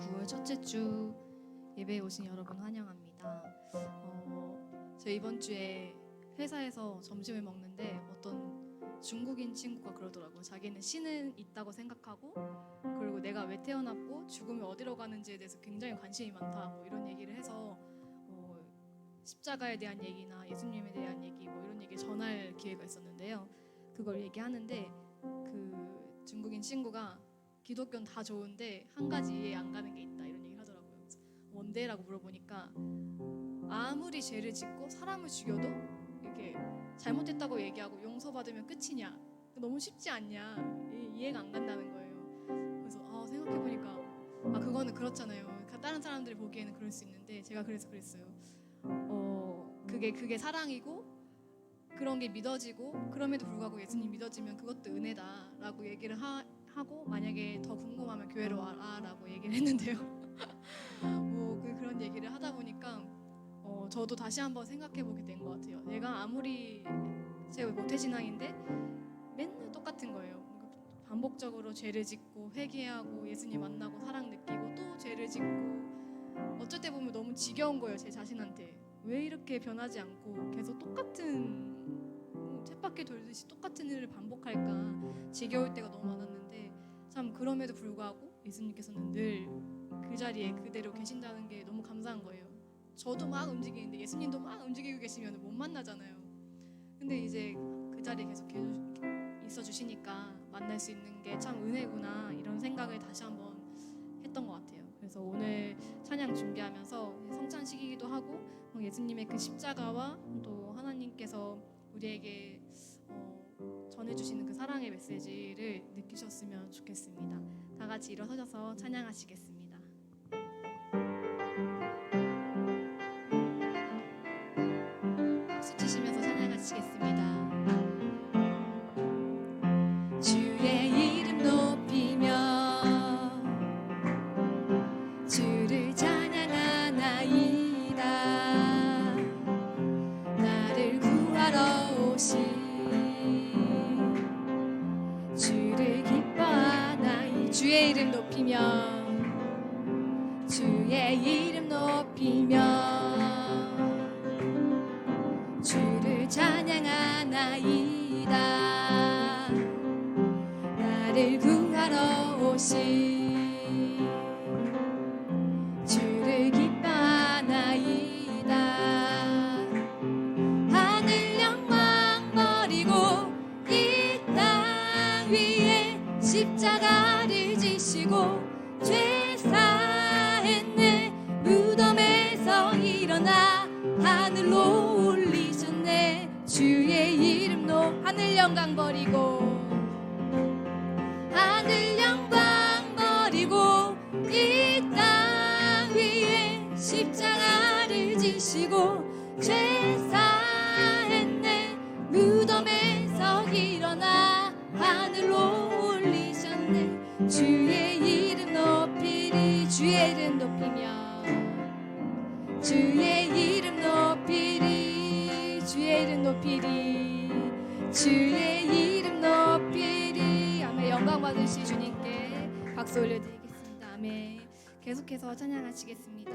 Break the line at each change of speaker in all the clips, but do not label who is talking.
9월 첫째 주 예배에 오신 여러분 환영합니다. 저 이번 주에 회사에서 점심을 먹는데 어떤 중국인 친구가 그러더라고요. 자기는 신은 있다고 생각하고, 그리고 내가 왜 태어났고 죽음이 어디로 가는지에 대해서 굉장히 관심이 많다, 뭐 이런 얘기를 해서 십자가에 대한 얘기나 예수님에 대한 얘기, 뭐 이런 얘기 전할 기회가 있었는데요. 그걸 얘기하는데 그 중국인 친구가 기독교는 다 좋은데 한 가지 이해 안 가는 게 있다, 이런 얘기를 하더라고요. 그래서 뭔데? 라고 물어보니까 아무리 죄를 짓고 사람을 죽여도 이렇게 잘못했다고 얘기하고 용서받으면 끝이냐, 너무 쉽지 않냐, 이해가 안 간다는 거예요. 그래서 생각해보니까 그거는 그렇잖아요. 다른 사람들이 보기에는 그럴 수 있는데 제가 그래서 그랬어요. 그게 사랑이고 그런 게 믿어지고, 그럼에도 불구하고 예수님 믿어지면 그것도 은혜다라고 얘기를 하고, 만약에 더 궁금하면 교회로 와라라고 얘기를 했는데요. 그런 얘기를 하다 보니까 저도 다시 한번 생각해보게 된 것 같아요. 내가 아무리 제가 모태신앙인데 맨날 똑같은 거예요. 반복적으로 죄를 짓고 회개하고 예수님 만나고 사랑 느끼고 또 죄를 짓고, 어쩔 때 보면 너무 지겨운 거예요. 제 자신한테 왜 이렇게 변하지 않고 계속 똑같은 쳇바퀴 돌듯이 똑같은 일을 반복할까 지겨울 때가 너무 많았는데, 참 그럼에도 불구하고 예수님께서는 늘 그 자리에 그대로 계신다는 게 너무 감사한 거예요. 저도 막 움직이는데 예수님도 막 움직이고 계시면 못 만나잖아요. 근데 이제 그 자리에 계속 있어 주시니까 만날 수 있는 게 참 은혜구나, 이런 생각을 다시 한번 했던 것 같아요. 그래서 오늘 찬양 준비하면서 성찬식이기도 하고, 예수님의 그 십자가와 또 하나님께서 우리에게 전해주시는 그 사랑의 메시지를 느끼셨으면 좋겠습니다. 다 같이 일어서셔서 찬양하시겠습니다. 박수 치시면서 찬양하시겠습니다. 주의 이름 높이며 주를 찬양하나이다. 나를 구하러 오신 주를 기뻐하나이. 주의 이름 높이며 주의 이름 높이며 주를 찬양하나이다. 나를 구하러 오신 주를 기뻐하나이다. 하늘 영광 버리고 이 땅 위에 십자가를 지시고 죄 사했네. 무덤에서 일어나 하늘로 올리셨네. 주의 이름 하늘 영광 버리고 하늘 영광 버리고 이 땅 위에 십자가를 지시고 죄 사했네. 무덤에서 일어나 하늘로 올리셨네. 주의 이름 높이리. 주의 이름 높이며 주의 이름 높이리. 주의 이름 높이리. 주의 이름 높이리. 아멘. 영광 받으시 주님께 박수 올려드리겠습니다. 아멘. 계속해서 찬양하시겠습니다.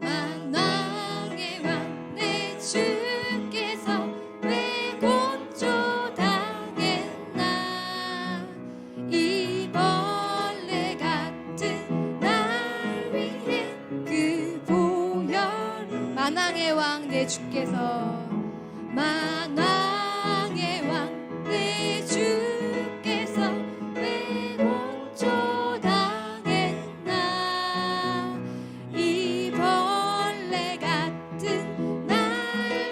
만왕의 왕 내 주께서 왜 곤조당했나. 이 벌레 같은 날 위해 그 보혈. 만왕의 왕 내 주께서 만왕의 왕 내 주께서 왜 곤조당했나. 이 벌레 같은 날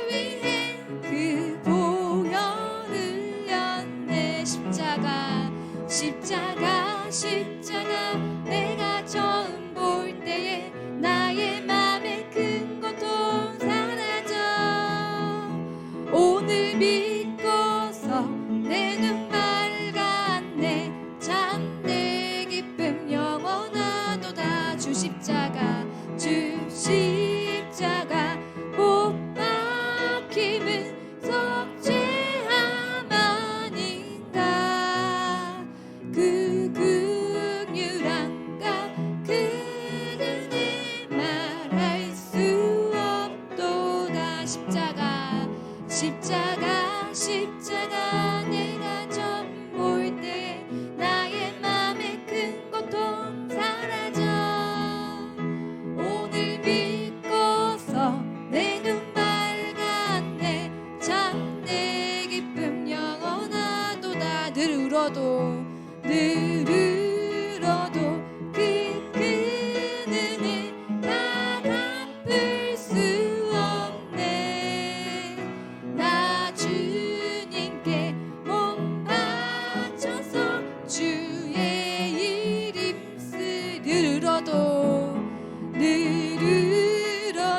위해 그 보혈 흘렸네. 십자가 내가 처음 볼 때에 나의 맘에 큰 고통 사라져. 오늘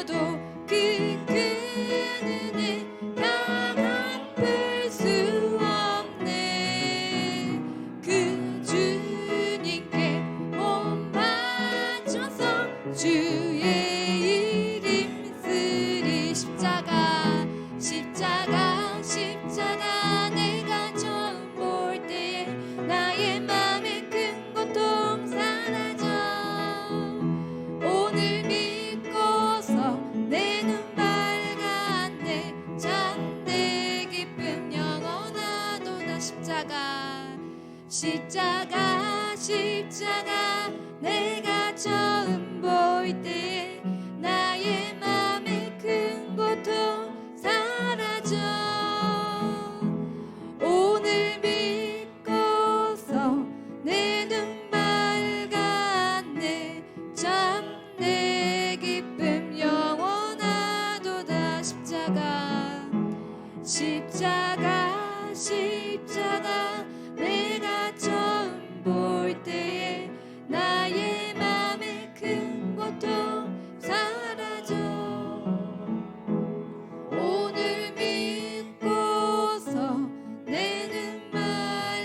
있어도 그 큰 은혜 갚을 수 없네. 그 주님께 몸 바쳐서 주의 이름 쓰리. 십자가 내가 처음 볼 때에 나의 맘에 큰 고통 사라져. 오늘 믿고서 내 눈 밝았네. 참내 기쁨 영원하도다. 십자가 내가 처음 볼 때에 나의 맘에 큰 고통 사라져. 오늘 믿고서 내 눈 밝았네. 참내 기쁨 영원하도다. 십자가 내가 처음 볼 때에 나의 맘에 큰 고통 사라져. 오늘 믿고서 내 눈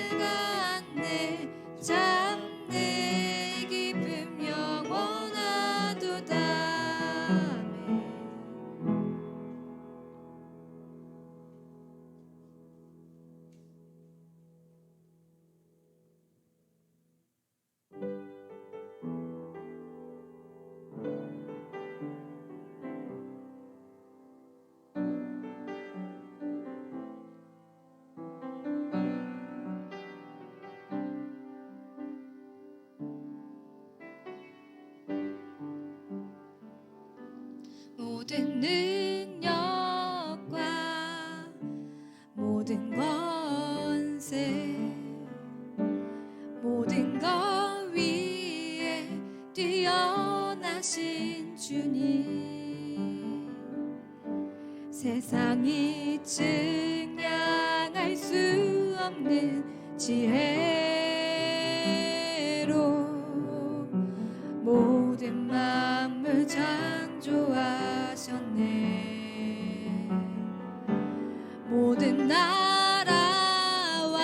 밝았네. 참내 기쁨 영원하도다. 모든 능력과 모든 권세 모든 것 위에 뛰어나신 주님, 세상이 증량할 수 없는 지혜로 모든 만물 창조하셨네. 모든 나라와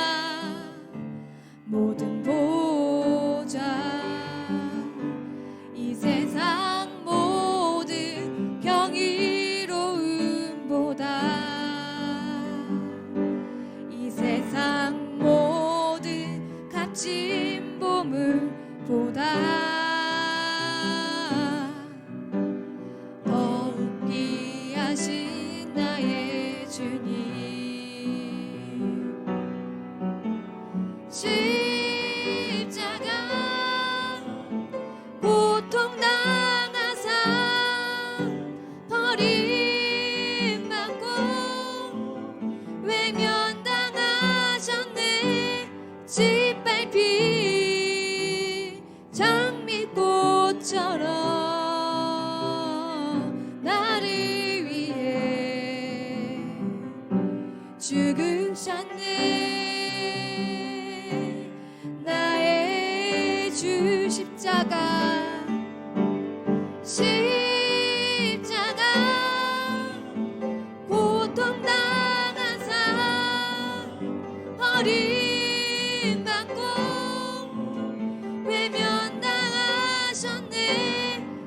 모든 보좌, 이 세상 모든 경이로움보다, 이 세상 모든 값진 보물보다 나의 주님, 십자가 고통당하사 버림받고 외면당하셨네. 짓밟힌 장미꽃처럼 나를 죽으셨네. 나의 주 십자가 고통당하사 버림받고 외면당하셨네.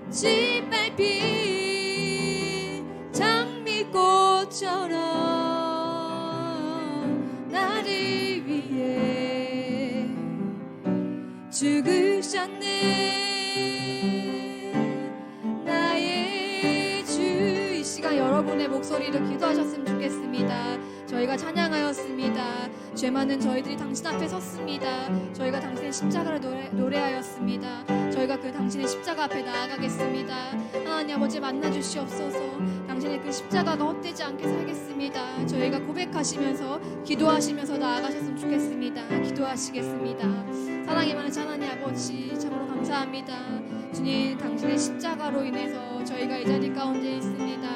짓밟힌 장미꽃처럼 나를 위해 죽으셨네. 나의 주. 이 시간 여러분의 목소리로 기도하셨으면 좋겠습니다. 저희가 찬양하였습니다. 죄 많은 저희들이 당신 앞에 섰습니다. 저희가 당신의 십자가를 노래하였습니다. 저희가 그 당신의 십자가 앞에 나아가겠습니다. 하나님 아버지 만나주시옵소서. 당신의 그 십자가가 헛되지 않게 살겠습니다. 저희가 고백하시면서 기도하시면서 나아가셨으면 좋겠습니다. 기도하시겠습니다. 사랑이 많으신 하나님 아버지, 참으로 감사합니다. 주님, 당신의 십자가로 인해서 저희가 이 자리 가운데 있습니다.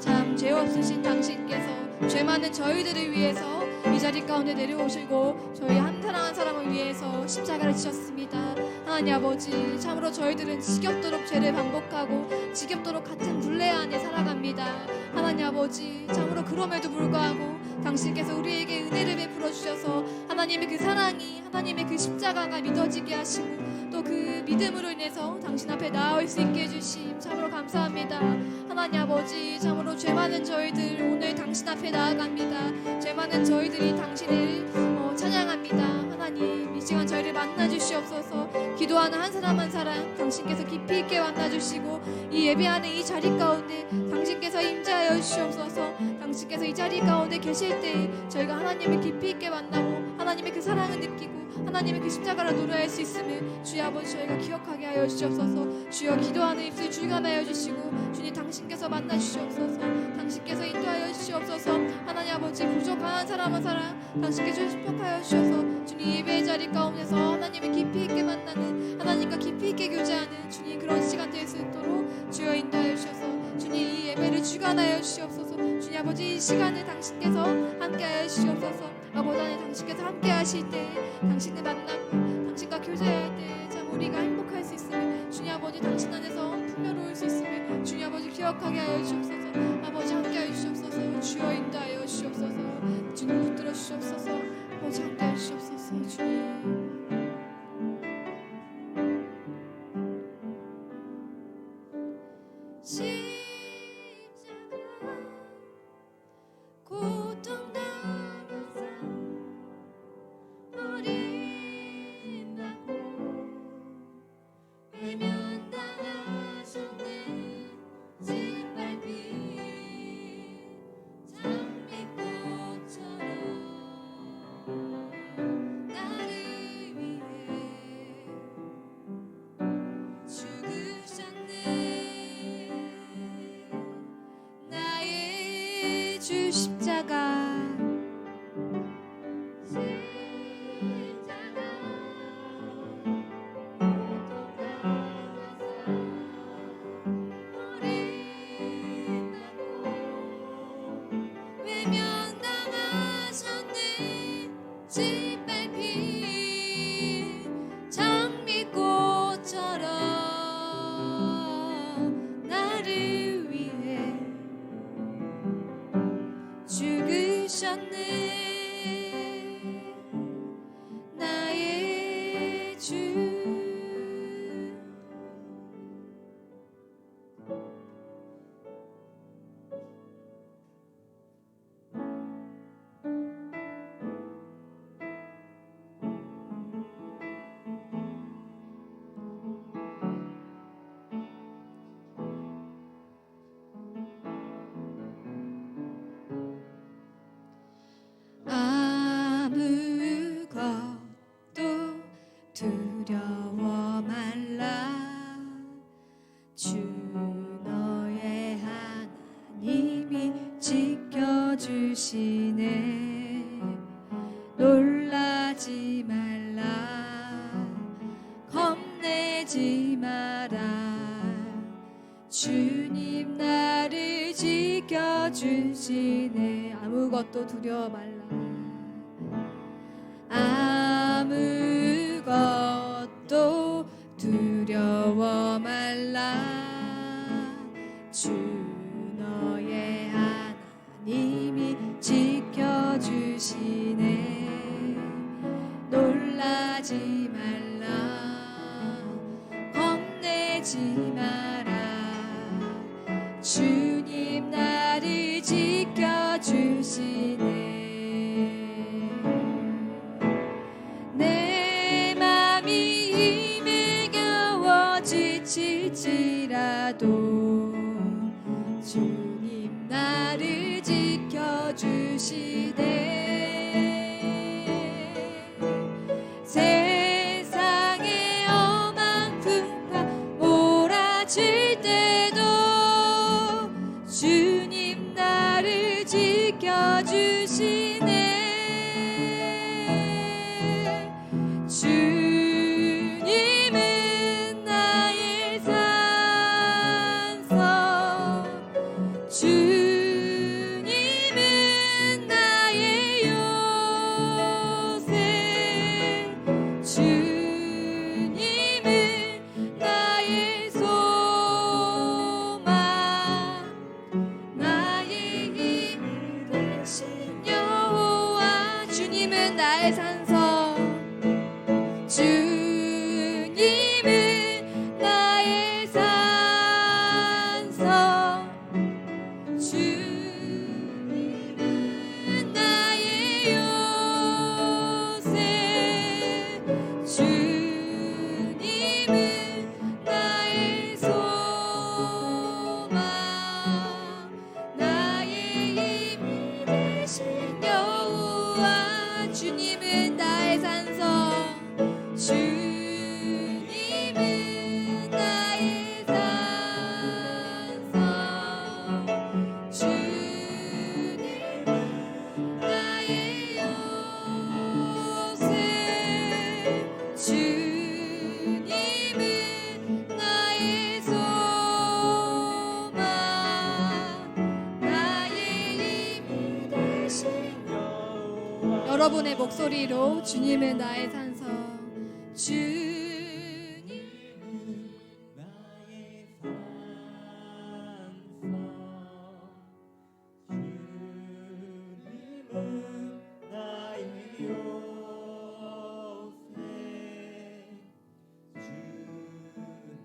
참 죄 없으신 당신께서 죄 많은 저희들을 위해서 이 자리 가운데 내려오시고 저희 한 사람 한 사람을 위해서 십자가를 지셨습니다. 하나님 아버지, 참으로 저희들은 지겹도록 죄를 반복하고 지겹도록 같은 불례 안에 살아갑니다. 하나님 아버지, 참으로 그럼에도 불구하고 당신께서 우리에게 은혜를 베풀어 주셔서 하나님의 그 사랑이, 하나님의 그 십자가가 믿어지게 하시고 또 그 믿음으로 인해서 당신 앞에 나아올 수 있게 해주심 참으로 감사합니다. 하나님 아버지, 참으로 죄 많은 저희들 오늘 당신 앞에 나아갑니다. 죄 많은 저희들이 당신을 찬양합니다. 하나님, 이 시간 저희를 만나주시옵소서. 기도하는 한 사람 한 사람 당신께서 깊이 있게 만나주시고 이 예배하는 이 자리 가운데 당신께서 임재하여 주시옵소서. 당신께서 이 자리 가운데 계실 때 저희가 하나님을 깊이 있게 만나고 하나님의 그 사랑을 느끼고 하나님의 그 십자가를 노래할 수 있음을 주여 아버지 저희가 기억하게 하여 주시옵소서. 주여 기도하는 입술 주관하여 주시고 주님 당신께서 만나 주시옵소서. 당신께서 인도하여 주시옵소서. 하나님 아버지, 부족한 한 사람 한 사람 당신께서 축복하여 주셔서 주님 예배의 자리 가운데서 하나님을 깊이 있게 만나는, 하나님과 깊이 있게 교제하는 주님 그런 시간 될 수 있도록 주여 인도하여 주셔서 주님 이 예배를 주관하여 주시옵소서. 주님 아버지, 이 시간을 당신께서 함께하여 주시옵소서. 아버지 하나님, 당신께서 함께하실 때 당신을 만나고 당신과 교제할 때 참 우리가 행복할 수 있음을 주님 아버지, 당신 안에서 풍요로울 수 있음을 주님 아버지 기억하게 하여 주시옵소서. 아버지 함께하여 주시옵소서. 주여 인도하여 주시옵소서. 주님 붙들어 주시옵소서. 아버지 함께하여 주시옵소서. 주님 십자가 고통당하사 버림받고 외면당하셨네. 짓밟힌 장미꽃처럼 나를 위해 죽으셨네. 나의 주 십자가 외면당하셨네. 짓밟힌 장미꽃처럼 나를 위해 죽으셨네. 나의 주 아무것도 두려워 말라. 주 너의 하나님이 지켜주시네. 놀라지 말라. 겁내지 마라. 주님 나를 지켜주시네. 아무것도 두려워 말라. 아무것도 두려워 말라. 주 너의 하나님이 지켜주시네. 놀라지 말라. 겁내지 마라. 주님 나를 지켜주시네. 내 맘이 힘에 겨워 지칠지라도 주님 나를 지켜주시네. 세상에 엄한 풍파 몰아칠 때도 주님 나를 지켜주시네. 주님은 나의 산성, 주님은 나의 나의 산성 주님은 나의 산성 주님은 나의 요새 주님은 나의 소망 나의 힘이 되신 여호와 주님은 나의 산성 주님은 나의 산성 주님은 나의 요새 주님은 나의 소망 나의 힘이 되신 여러분의 목소리로 주님은 나의 산성 주님
나의 산성 주님은 나의 요새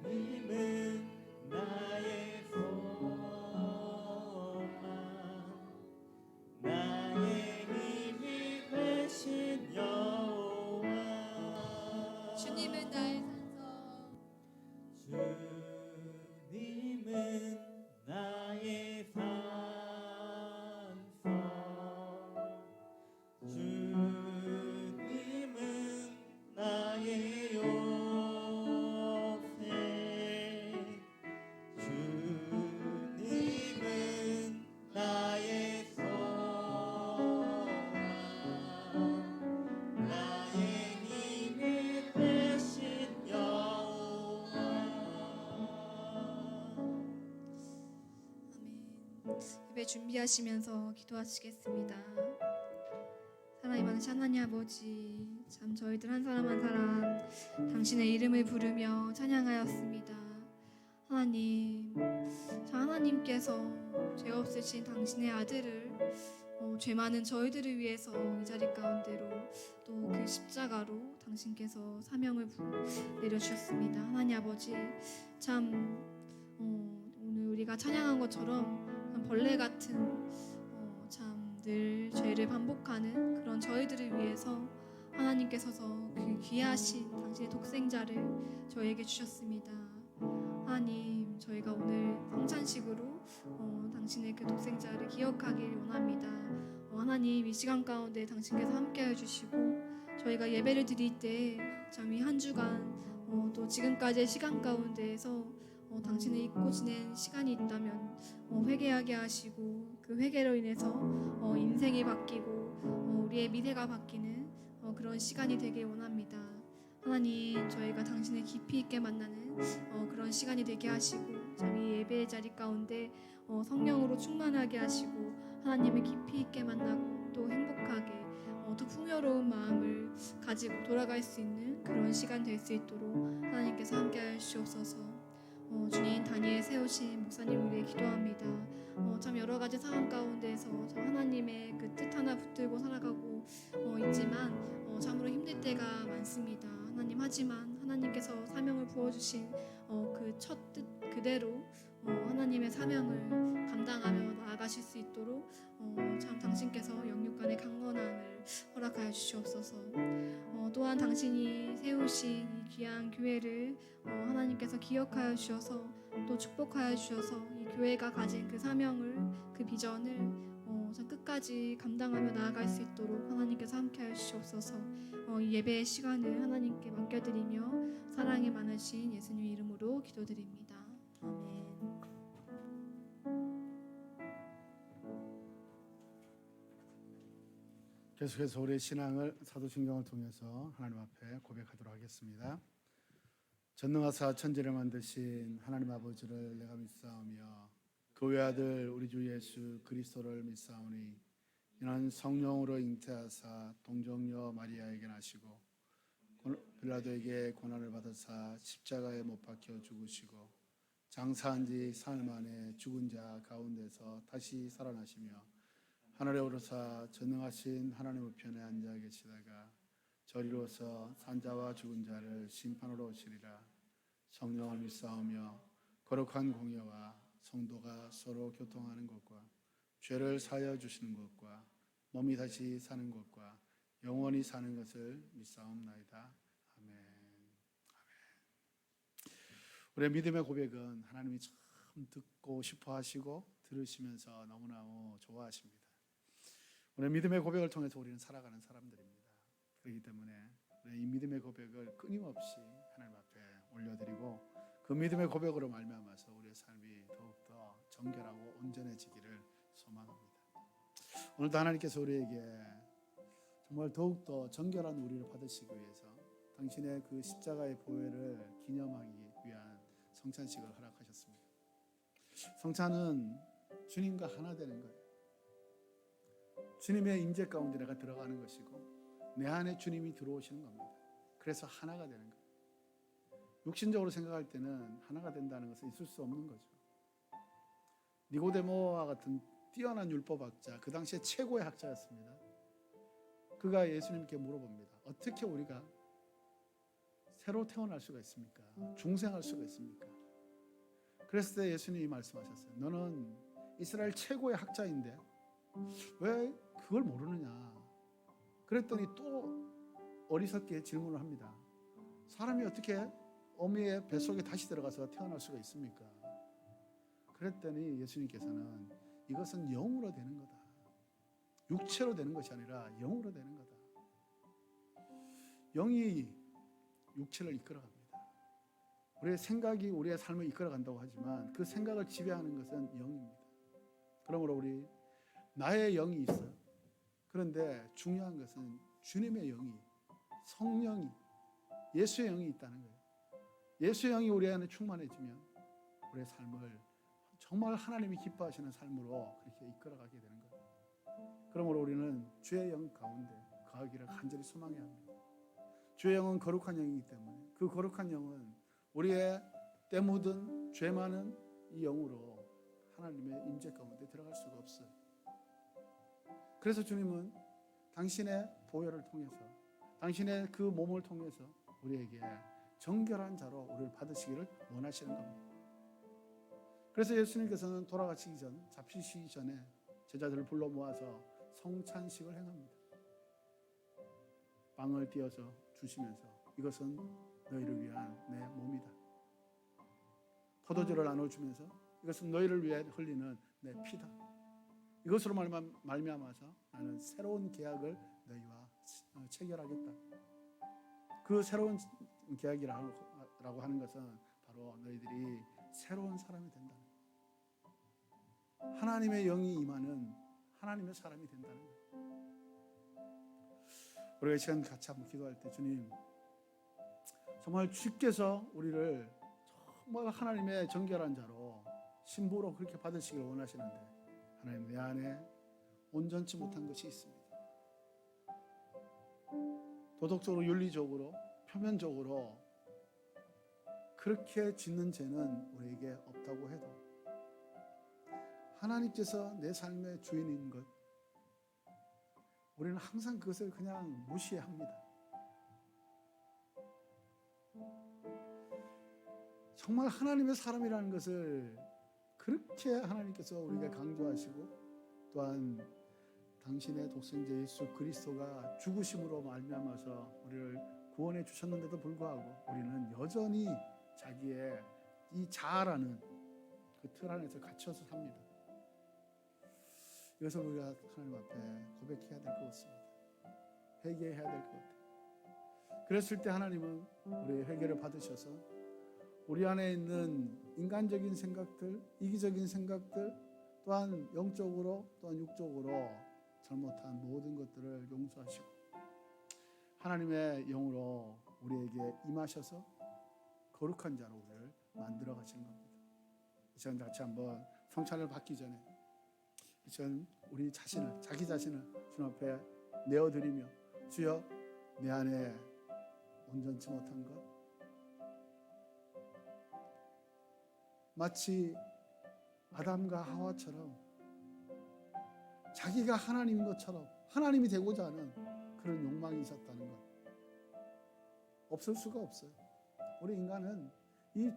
주님은 나의 소망 나의 힘이 되신 여호와
주님은 나의 산성
주님은 나의 산성 주님은 나의 요새 주님은 나의 소망 나의 힘이 되신 여호와
아멘. 예배 준비하시면서 기도하시겠습니다. 사랑이 많으신 하나님 아버지, 참 저희들 한 사람 한 사람 당신의 이름을 부르며 찬양하였습니다. 하나님, 자 하나님께서 죄 없으신 당신의 아들을 죄 많은 저희들을 위해서 이 자리 가운데로 또 그 십자가로 당신께서 사명을 내려주셨습니다. 하나님 아버지, 참 오늘 우리가 찬양한 것처럼 참 벌레 같은 참 늘 죄를 반복하는 그런 저희들을 위해서 하나님께서서 그 귀하신 당신의 독생자를 저희에게 주셨습니다. 하나님, 저희가 오늘 성찬식으로 당신의 그 독생자를 기억하길 원합니다. 하나님, 이 시간 가운데 당신께서 함께해 주시고 저희가 예배를 드릴 때 참 이 한 주간 또 지금까지의 시간 가운데에서 당신을 잊고 지낸 시간이 있다면 회개하게 하시고 그 회개로 인해서 인생이 바뀌고 우리의 미래가 바뀌는 그런 시간이 되길 원합니다. 하나님, 저희가 당신을 깊이 있게 만나는 그런 시간이 되게 하시고 참 이 예배의 자리 가운데 성령으로 충만하게 하시고 하나님을 깊이 있게 만나고 또 행복하게 또 풍요로운 마음을 가지고 돌아갈 수 있는 그런 시간 될 수 있도록 하나님께서 함께하여 주옵소서. 주님 단위에 세우신 목사님 우리에 기도합니다. 참 여러 가지 상황 가운데서 참 하나님의 그 뜻 하나 붙들고 살아가고 있지만 참으로 힘들 때가 많습니다. 하나님, 하지만 하나님께서 사명을 부어주신 그 첫 뜻 그대로 하나님의 사명을 감당하며 나아가실 수 있도록 참 당신께서 영육간의 강건함을 허락하여 주시옵소서. 또한 당신이 세우신 이 귀한 교회를 하나님께서 기억하여 주셔서 또 축복하여 주셔서 이 교회가 가진 그 사명을 그 비전을 참 끝까지 감당하며 나아갈 수 있도록 하나님께서 함께하여 주시옵소서. 이 예배의 시간을 하나님께 맡겨드리며 사랑이 많으신 예수님 이름으로 기도드립니다. 아멘.
계속해서 우리의 신앙을 사도신경을 통해서 하나님 앞에 고백하도록 하겠습니다. 전능하사 천지를 만드신 하나님 아버지를 내가 믿사오며 그 외아들 우리 주 예수 그리스도를 믿사오니 이는 성령으로 잉태하사 동정녀 마리아에게 나시고 빌라도에게 고난을 받으사 십자가에 못 박혀 죽으시고 장사한 지 사흘 만에 죽은 자 가운데서 다시 살아나시며 하늘에 오르사 전능하신 하나님 우편에 앉아 계시다가 저리로서 산자와 죽은 자를 심판으로 오시리라. 성령을 믿사오며 거룩한 공예와 성도가 서로 교통하는 것과 죄를 사하여 주시는 것과 몸이 다시 사는 것과 영원히 사는 것을 믿사옵나이다. 아멘. 우리의 믿음의 고백은 하나님이 참 듣고 싶어 하시고 들으시면서 너무너무 좋아하십니다. 우리의 믿음의 고백을 통해서 우리는 살아가는 사람들입니다. 그렇기 때문에 이 믿음의 고백을 끊임없이 하나님 앞에 올려드리고 그 믿음의 고백으로 말미암아서 우리의 삶이 더욱더 정결하고 온전해지기를 소망합니다. 오늘도 하나님께서 우리에게 정말 더욱더 정결한 우리를 받으시기 위해서 당신의 그 십자가의 보혈을 기념하기 위한 성찬식을 허락하셨습니다. 성찬은 주님과 하나 되는 거예요. 주님의 임재 가운데 내가 들어가는 것이고 내 안에 주님이 들어오시는 겁니다. 그래서 하나가 되는 거예요. 육신적으로 생각할 때는 하나가 된다는 것은 있을 수 없는 거죠. 니고데모와 같은 뛰어난 율법학자, 그 당시에 최고의 학자였습니다. 그가 예수님께 물어봅니다. 어떻게 우리가 새로 태어날 수가 있습니까? 중생할 수가 있습니까? 그랬을 때 예수님이 말씀하셨어요. 너는 이스라엘 최고의 학자인데 왜 그걸 모르느냐? 그랬더니 또 어리석게 질문을 합니다. 사람이 어떻게 어미의 뱃속에 다시 들어가서 태어날 수가 있습니까? 그랬더니 예수님께서는 이것은 영으로 되는 거다. 육체로 되는 것이 아니라 영으로 되는 거다. 영이 육체를 이끌어갑니다. 우리의 생각이 우리의 삶을 이끌어간다고 하지만 그 생각을 지배하는 것은 영입니다. 그러므로 우리 나의 영이 있어요. 그런데 중요한 것은 주님의 영이, 성령이, 예수의 영이 있다는 거예요. 예수의 영이 우리 안에 충만해지면 우리의 삶을 정말 하나님이 기뻐하시는 삶으로 그렇게 이끌어가게 되는 거예요. 그러므로 우리는 주의 영 가운데 거하기를 간절히 소망해야 합니다. 주의 영은 거룩한 영이기 때문에 그 거룩한 영은 우리의 때 묻은 죄 많은 이 영으로 하나님의 임재 가운데 들어갈 수가 없어요. 그래서 주님은 당신의 보혈을 통해서 당신의 그 몸을 통해서 우리에게 정결한 자로 우리를 받으시기를 원하시는 겁니다. 그래서 예수님께서는 돌아가시기 전, 잡히시기 전에 제자들을 불러 모아서 성찬식을 행합니다. 빵을 띄어서 주시면서 이것은 너희를 위한 내 몸이다. 포도주를 나눠주면서 이것은 너희를 위해 흘리는 내 피다. 이것으로 말미암아서 나는 새로운 계약을 너희와 체결하겠다. 그 새로운 계약이라고 하는 것은 바로 너희들이 새로운 사람이 된다는 거예요. 하나님의 영이 임하는 하나님의 사람이 된다는 거예요. 우리가 이 시간 같이 한번 기도할 때 주님 정말 주께서 우리를 정말 하나님의 정결한 자로 신부로 그렇게 받으시길 원하시는데 하나님 내 안에 온전치 못한 것이 있습니다. 도덕적으로 윤리적으로 표면적으로 그렇게 짓는 죄는 우리에게 없다고 해도 하나님께서 내 삶의 주인인 것 우리는 항상 그것을 그냥 무시합니다. 정말 하나님의 사람이라는 것을 그렇게 하나님께서 우리에게 강조하시고 또한 당신의 독생자 예수 그리스도가 죽으심으로 말미암아서 우리를 구원해 주셨는데도 불구하고 우리는 여전히 자기의 이 자아라는 그 틀 안에서 갇혀서 삽니다. 이것을 우리가 하나님 앞에 고백해야 될 것 같습니다. 회개해야 될 것 같아요. 그랬을 때 하나님은 우리의 회개를 받으셔서 우리 안에 있는 인간적인 생각들, 이기적인 생각들, 또한 영적으로 또한 육적으로 잘못한 모든 것들을 용서하시고 하나님의 영으로 우리에게 임하셔서 거룩한 자로 우리를 만들어 가시는 겁니다. 이 시간 같이 한번 성찬을 받기 전에 이 시간 우리 자신을 자기 자신을 주님 앞에 내어드리며 주여 내 안에 온전치 못한 것 마치 아담과 하와처럼 자기가 하나님인 것처럼 하나님이 되고자 하는 그런 욕망이 있었다는 것, 없을 수가 없어요. 우리 인간은 이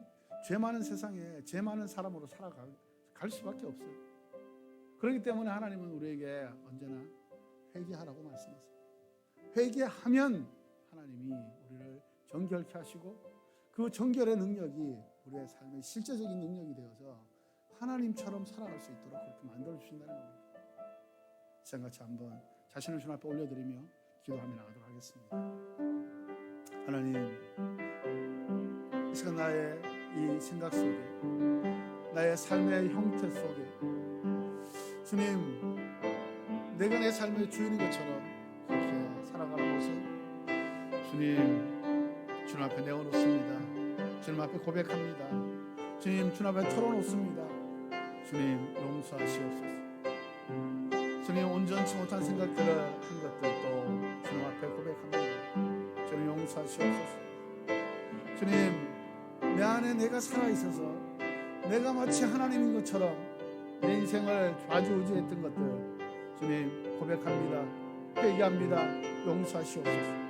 죄 많은 세상에 죄 많은 사람으로 살아갈 수밖에 없어요. 그렇기 때문에 하나님은 우리에게 언제나 회개하라고 말씀하세요. 회개하면 하나님이 우리를 정결케 하시고 그 정결의 능력이 우리의 삶의 실제적인 능력이 되어서 하나님처럼 살아갈 수 있도록 그렇게 만들어 주신다는 겁니다. 시간같이 한번 자신을 주님 앞에 올려드리며 기도하며 나가도록 하겠습니다. 하나님, 이 시간 나의 이 생각 속에, 나의 삶의 형태 속에 주님, 내가 내 삶의 주인인 것처럼 그렇게 살아가는 모습 주님 앞에 내어놓습니다. 주님 앞에 고백합니다. 주님 앞에 털어놓습니다. 주님 용서하시옵소서. 주님 온전치 못한 생각들을 한 것들도 주님 앞에 고백합니다. 주님 용서하시옵소서. 주님, 내 안에 내가 살아있어서 내가 마치 하나님인 것처럼 내 인생을 좌지우지했던 것들 주님 고백합니다. 회개합니다. 용서하시옵소서.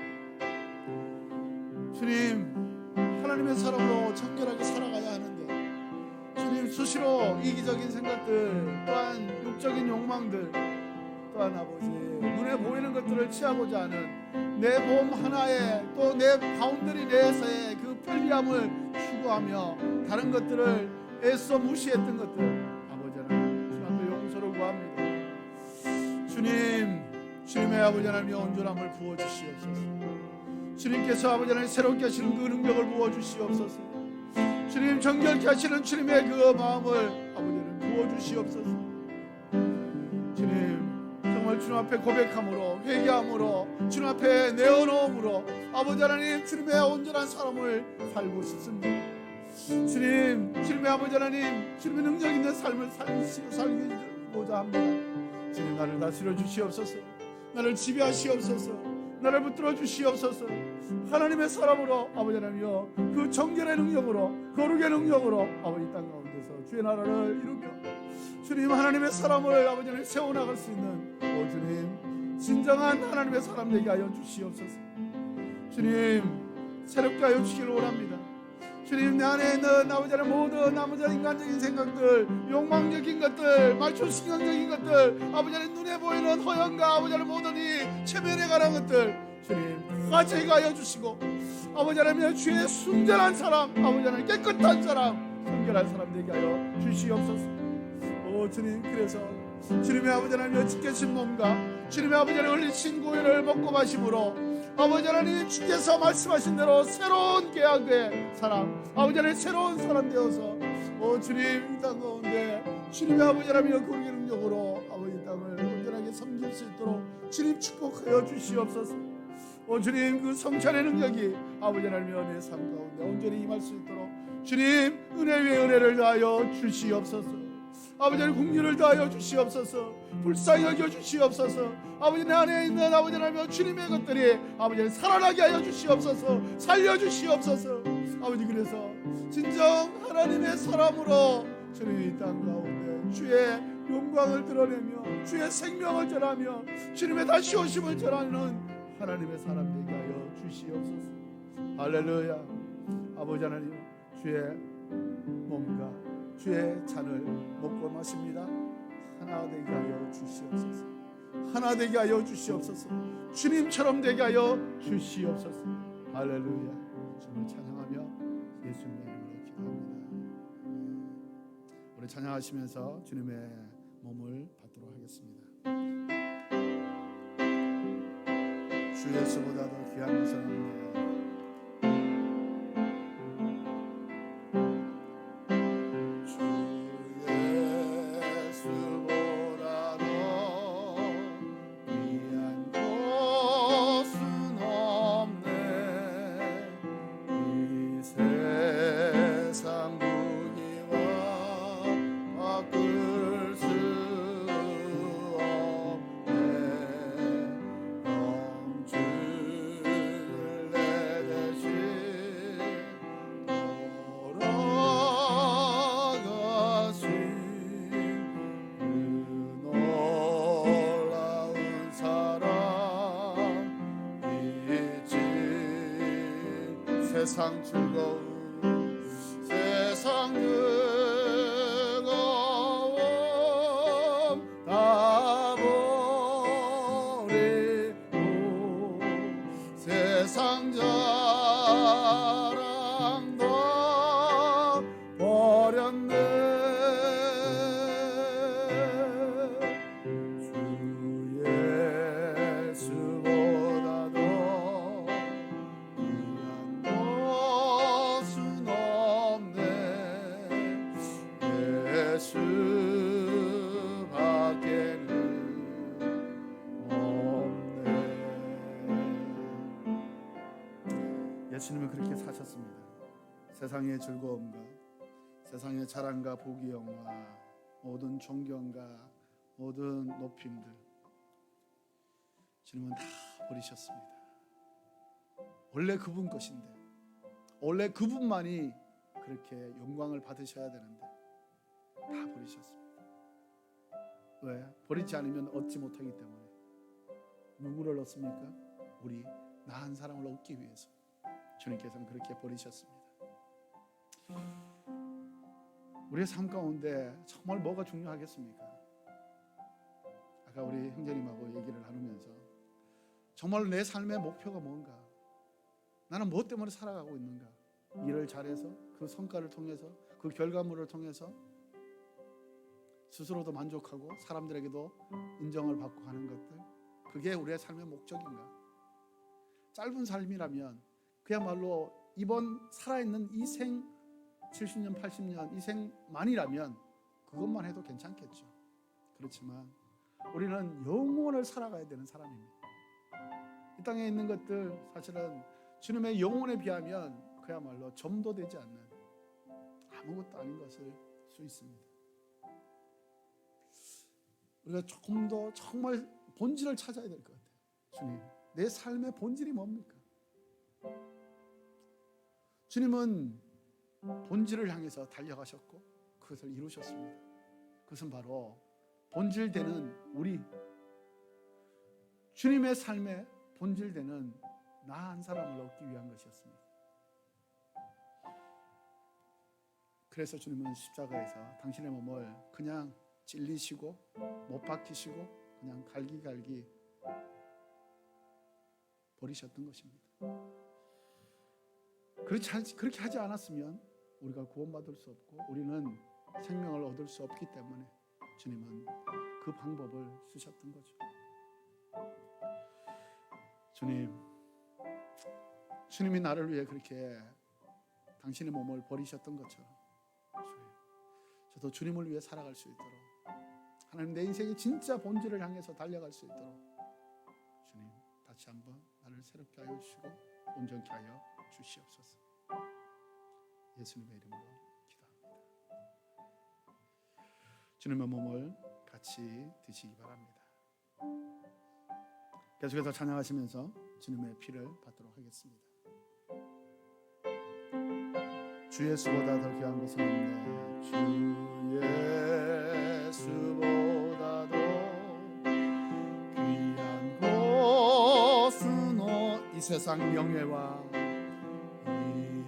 주님, 하나님의 사람으로 정결하게 살아가야 하는데 주님, 수시로 이기적인 생각들 또한 육적인 욕망들 또한 아버지 눈에 보이는 것들을 취하고자 하는 내 몸 하나에 또 내 바운더리 내에서의 그 편리함을 추구하며 다른 것들을 애써 무시했던 것들 아버지 하나님 주님 앞에 용서를 구합니다. 주님의 아버지 하나님의 온전함을 부어주시옵소서. 주님께서 아버지 하나님 새롭게 하시는 그 능력을 부어주시옵소서. 주님 정결케 하시는 주님의 그 마음을 아버지 하나님 부어주시옵소서. 주님 정말 주님 앞에 고백함으로 회개함으로 주님 앞에 내어놓음으로 아버지 하나님 주님의 온전한 사람을 살고 싶습니다. 주님의 아버지 하나님 주님의 능력 있는 삶을 살고자 합니다. 주님 나를 다스려 주시옵소서. 나를 지배하시옵소서. 나를 붙들어 주시옵소서. 하나님의 사람으로 아버지 하나님이여 그 정결의 능력으로 거룩의 능력으로 아버지 땅 가운데서 주의 나라를 이루며 주님 하나님의 사람을 아버지 하나님 세워나갈 수 있는 주님 진정한 하나님의 사람 되게 하여 주시옵소서. 주님 새롭게 하여 주시기를 원합니다. 주님 내 안에 있는 아버지 하나님 모든 아버지 인간적인 생각들 욕망적인 것들 말초신경적인 것들 아버지 하나님 눈에 보이는 허영과 아버지 하나님 모든 이 체면에 관한 것들 주님 다 제거하여 주시고 아버지 하나님 주의 순전한 사람 아버지 하나님 깨끗한 사람 성결한 사람 되게 하여 주시옵소서. 주님 그래서 주님의 아버지 하나님 지켜신 몸과 주님의 아버지 하나님 흘리신 고혈을 먹고 마심으로 아버지 하나님 주께서 말씀하신 대로 새로운 계약의 사람 아버지 하나님 새로운 사람 되어서 주님 이 땅 가운데 주님의 아버지 하나님의 거룩의 능력으로 아버지 땅을 온전하게 섬길 수 있도록 주님 축복하여 주시옵소서. 주님 그 성찬의 능력이 아버지 하나님의 내 삶 가운데 온전히 임할 수 있도록 주님 은혜 위에 은혜를 더하여 주시옵소서. 아버지 하나님 국률을 다하여 주시옵소서. 불쌍히 여겨 주시옵소서. 아버지 내 안에 있는 아버지 하나님 주님의 것들이 아버지 하나님 살아나게 하여 주시옵소서. 살려 주시옵소서. 아버지 그래서 진정 하나님의 사람으로 주님 이 땅 가운데 주의 영광을 드러내며 주의 생명을 전하며 주님의 다시 오심을 전하는 하나님의 사람 되게 하여 주시옵소서. 할렐루야. 아버지 하나님 주의 몸과 주의 잔을 먹고 마십니다. 하나 되게 하여 주시옵소서. 하나 되게 하여 주시옵소서. 주님처럼 되게 하여 주시옵소서. 할렐루야. 주님을 찬양하며 예수님의 이름으로 기도합니다. 우리 찬양하시면서 주님의 몸을 받도록 하겠습니다. 주 예수보다 더 귀한 것은 없네.
주를
세상 즐거움 세상 즐거움 다 버리고 세상 자랑도 버렸네 주 예수보다도 귀한 것은 없네 예수밖에는 없네. 예수님은 그렇게 사셨습니다. 세상의 즐거움과 세상의 자랑과 복이 영화 모든 존경과 모든 높임들 주님은 다 버리셨습니다. 원래 그분 것인데 원래 그분만이 그렇게 영광을 받으셔야 되는데 다 버리셨습니다. 왜? 버리지 않으면 얻지 못하기 때문에. 누구를 얻습니까? 우리 나은 사람을 얻기 위해서 주님께서는 그렇게 버리셨습니다. 우리의 삶 가운데 정말 뭐가 중요하겠습니까? 아까 우리 형제님하고 얘기를 나누면서 정말 내 삶의 목표가 뭔가, 나는 무엇 때문에 살아가고 있는가, 일을 잘해서 그 성과를 통해서 그 결과물을 통해서 스스로도 만족하고 사람들에게도 인정을 받고 하는 것들, 그게 우리의 삶의 목적인가? 짧은 삶이라면 그야말로 이번 살아있는 이 생 70년 80년 이 생만이라면 그것만 해도 괜찮겠죠. 그렇지만 우리는 영원을 살아가야 되는 사람입니다. 이 땅에 있는 것들 사실은 주님의 영혼에 비하면 그야말로 점도 되지 않는 아무것도 아닌 것을 수 있습니다. 우리가 조금 더 정말 본질을 찾아야 될 것 같아요. 주님, 내 삶의 본질이 뭡니까? 주님은 본질을 향해서 달려가셨고 그것을 이루셨습니다. 그것은 바로 본질되는 우리, 주님의 삶의 본질되는 나 한 사람을 얻기 위한 것이었습니다. 그래서 주님은 십자가에서 당신의 몸을 그냥 찔리시고 못 박히시고 그냥 갈기갈기 버리셨던 것입니다. 그렇게 하지 않았으면 우리가 구원받을 수 없고 우리는 생명을 얻을 수 없기 때문에 주님은 그 방법을 쓰셨던 거죠. 주님이 나를 위해 그렇게 당신의 몸을 버리셨던 것처럼 저도 주님을 위해 살아갈 수 있도록, 하나님 내 인생의 진짜 본질을 향해서 달려갈 수 있도록 주님 다시 한번 나를 새롭게 하여 주시고 온전케 하여 주시옵소서. 예수님의 이름으로 기도합니다. 주님의 몸을 같이 드시기 바랍니다. 계속해서 찬양하시면서 주님의 피를 받도록 하겠습니다. 주 예수보다 더 귀한 것은 없네. 주 예수보다도 귀한 것은 이 세상 명예와 이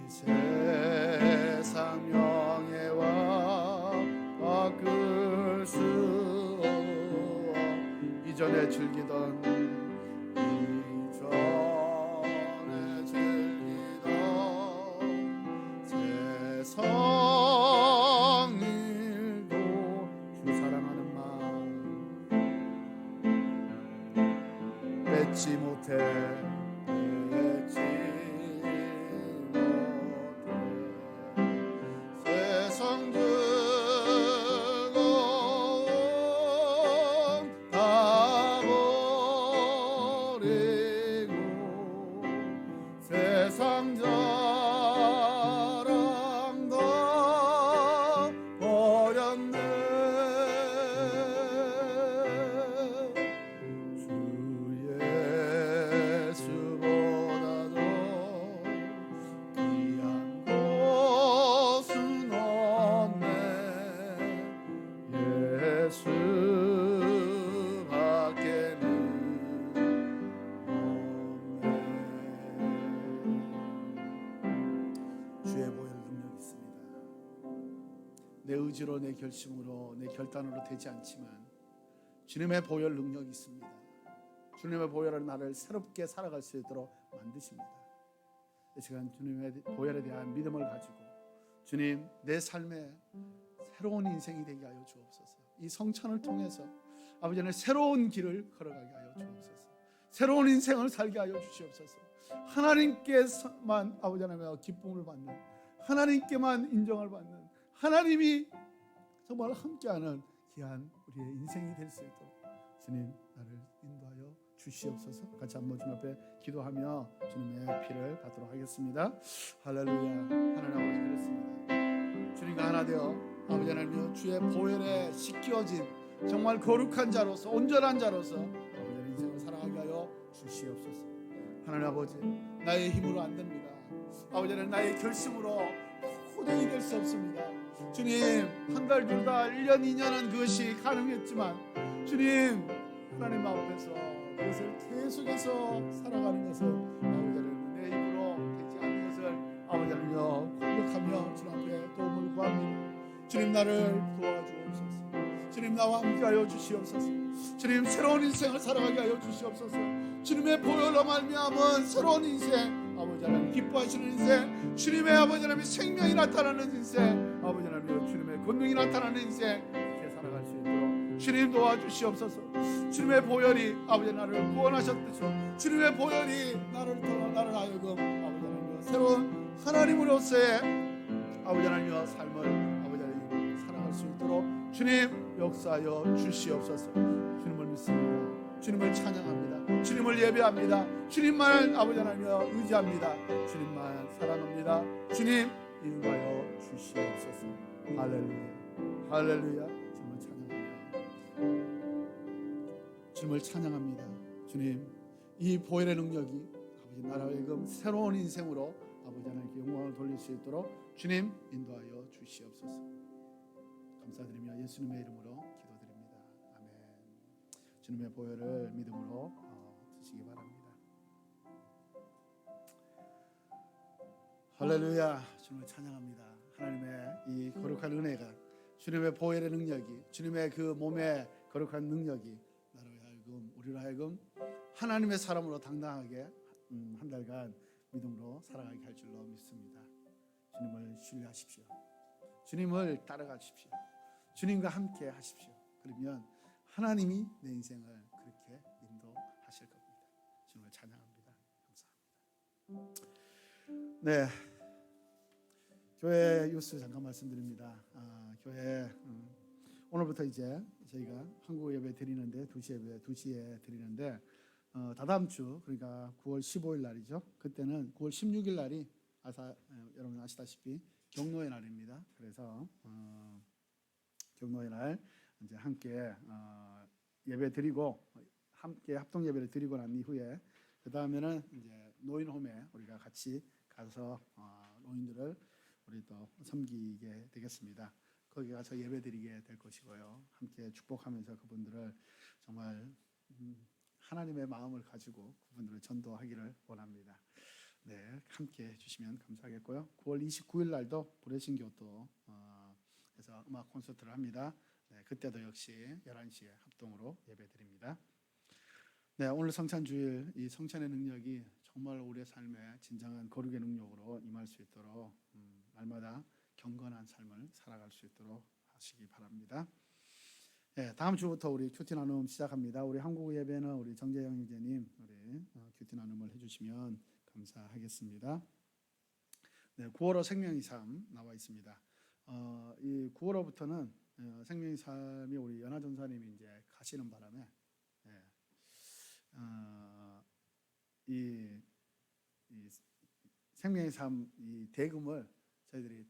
세상 명예와 바꿀 수 이전에 즐기던 세상일도 주 사랑하는 마음 뺏지 못해 세상 즐거움 다 버리고 세상 의지로 내 결심으로 내 결단으로 되지 않지만 주님의 보혈 능력이 있습니다. 주님의 보혈은 나를 새롭게 살아갈 수 있도록 만드십니다. 이 시간 주님의 보혈에 대한 믿음을 가지고 주님 내 삶에 새로운 인생이 되게 하여 주옵소서. 이 성찬을 통해서 아버지 하나님 새로운 길을 걸어가게 하여 주옵소서. 새로운 인생을 살게 하여 주시옵소서. 하나님께만 아버지 하나님 기쁨을 받는, 하나님께만 인정을 받는, 하나님이 정말 함께하는 귀한 우리의 인생이 될 수 있도록 주님 나를 인도하여 주시옵소서. 같이 한번 주님 앞에 기도하며 주님의 피를 받도록 하겠습니다. 할렐루야. 하나님 아버지 그렇습니다. 주님과 하나 되어 아버지 하나님이여 주의 보혈에 씻겨진 정말 거룩한 자로서 온전한 자로서 아버지의 인생을 살아가게 하여 주시옵소서. 하나님 아버지 나의 힘으로 안 됩니다. 아버지 하나님 나의 결심으로 도저히 될 수 없습니다. 주님 한 달, 두 달, 1년, 2년은 그것이 가능했지만 주님 하나님 앞에서 그것을 계속해서 살아가는 것은 아버지 하나님 내 힘으로 되지 않는 것을 아버지 하나님여 고백하며 주님 앞에 도움을 구합니다. 주님 나를 도와주옵소서. 주님 나와 함께하여 주시옵소서. 주님 새로운 인생을 살아가게 하여 주시옵소서. 주님의 보혈로 말미암은 새로운 인생 아버지 하나님 기뻐하시는 인생, 주님의 아버지 하나님의 생명이 나타나는 인생, 아버지 하나님 주님의 권능이 나타나는 인생 이렇게 살아갈 수 있도록 주님 도와주시옵소서. 주님의 보혈이 아버지 나를 구원하셨듯이 주님의 보혈이 나를 하여금 아버지 하나님 새로운 하나님으로서의 아버지 하나님의 삶을 아버지 하나님 살아갈 수 있도록 주님 역사하여 주시옵소서. 주님을 믿습니다. 주님을 찬양합니다. 주님을 예배합니다. 주님만 아버지 하나님 의지합니다. 주님만 사랑합니다. 주님 인도하여 주시옵소서. 할렐루야. 할렐루야. 주님을 찬양합니다. 주님을 찬양합니다. 주님 이 보혈의 능력이 아버지 나라의 금 새로운 인생으로 아버지 하나님께 영광을 돌릴 수 있도록 주님 인도하여 주시옵소서. 감사드리며 예수님의 이름으로 기도드립니다. 아멘. 주님의 보혈을 믿음으로 드시기 바랍니다. 할렐루야. 주님을 찬양합니다. 하나님의 이 거룩한 은혜가 주님의 보혈의 능력이 주님의 그 몸의 거룩한 능력이 나로 하여금 우리로 하여금 하나님의 사람으로 당당하게 한 달간 믿음으로 살아가게 할 줄로 믿습니다. 주님을 신뢰하십시오. 주님을 따라가십시오. 주님과 함께 하십시오. 그러면 하나님이 내 인생을 그렇게 인도하실 겁니다. 주님을 찬양합니다. 감사합니다. 네, 교회 뉴스 잠깐 말씀드립니다. 교회 오늘부터 이제 저희가 한국 예배 드리는데 2시에 드리는데 다다음 주 그러니까 9월 15일 날이죠. 그때는 9월 16일 날이 여러분 아시다시피 경노의 날입니다. 그래서 경노의 날 이제 함께 예배 드리고 함께 합동 예배를 드리고 난 이후에 그 다음에는 이제 노인홈에 우리가 같이 가서 노인들을 우리 또 섬기게 되겠습니다. 거기 가서 예배 드리게 될 것이고요. 함께 축복하면서 그분들을 정말 하나님의 마음을 가지고 그분들을 전도하기를 원합니다. 네, 함께 해주시면 감사하겠고요. 9월 29일 날도 브레싱 교토 에서 음악 콘서트를 합니다. 네, 그때도 역시 11시에 합동으로 예배드립니다. 네, 오늘 성찬주일 이 성찬의 능력이 정말 우리의 삶에 진정한 거룩의 능력으로 임할 수 있도록 날마다 경건한 삶을 살아갈 수 있도록 하시기 바랍니다. 네, 다음 주부터 우리 큐티 나눔 시작합니다. 우리 한국 예배는 우리 정재영 형제님 우리 큐티 나눔을 해주시면 감사하겠습니다. 네, 9월호 생명의 삶 나와 있습니다. 이 9월호부터는 생명의 삶이 우리 연하 전사님이 이제 가시는 바람에 이 생명의 삶 이 대금을 저희들이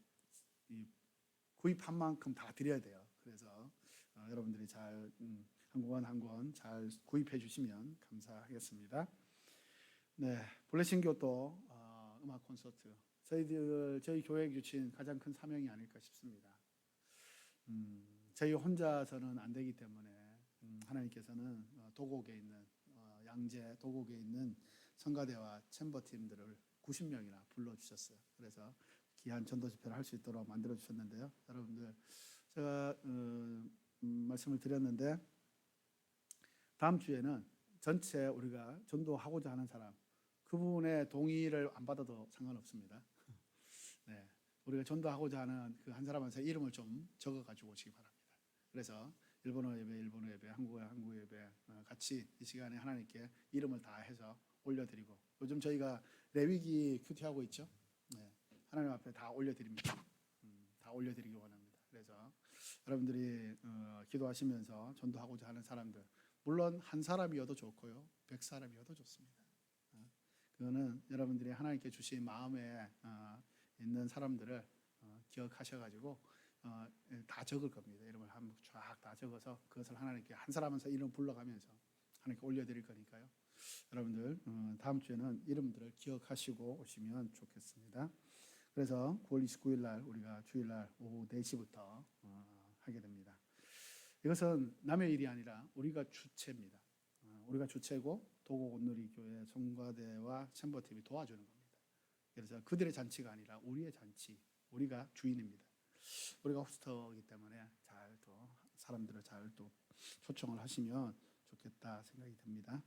이 구입한 만큼 다 드려야 돼요. 그래서 여러분들이 잘 한 권 잘 구입해 주시면 감사하겠습니다. 네, 블레싱 교토 음악 콘서트 저희 교회에 주신 가장 큰 사명이 아닐까 싶습니다. 저희 혼자서는 안 되기 때문에 하나님께서는 도곡에 있는 양재 도곡에 있는 성가대와 챔버 팀들을 90명이나 불러 주셨어요. 그래서 귀한 전도 집회를 할 수 있도록 만들어 주셨는데요. 여러분들 제가 말씀을 드렸는데 다음 주에는 전체 우리가 전도하고자 하는 사람 그 부분에 동의를 안 받아도 상관없습니다. 네, 우리가 전도하고자 하는 그 한 사람한테 이름을 좀 적어 가지고 오시기 바랍니다. 그래서 일본어 예배, 한국어 예배 같이 이 시간에 하나님께 이름을 다 해서 올려드리고 요즘 저희가 레위기 큐티하고 있죠. 네, 하나님 앞에 다 올려드립니다. 다 올려드리기 원합니다. 그래서 여러분들이 기도하시면서 전도하고자 하는 사람들 물론 한 사람이어도 좋고요, 100사람이어도 좋습니다. 그거는 여러분들이 하나님께 주신 마음에 있는 사람들을 기억하셔가지고 다 적을 겁니다. 이름을 한번 쫙 다 적어서 그것을 하나님께 한 사람 한 사람 이름 불러가면서 하나님께 올려드릴 거니까요. 여러분들 다음 주에는 이름들을 기억하시고 오시면 좋겠습니다. 그래서 9월 29일 날 우리가 주일날 오후 4시부터 하게 됩니다. 이것은 남의 일이 아니라 우리가 주체입니다. 우리가 주체고 도곡온누리교회 성과대와 챔버팀이 도와주는 겁니다. 그래서 그들의 잔치가 아니라 우리의 잔치, 우리가 주인입니다. 우리가 호스터이기 때문에 잘 또 사람들을 잘 또 초청을 하시면 좋겠다 생각이 듭니다.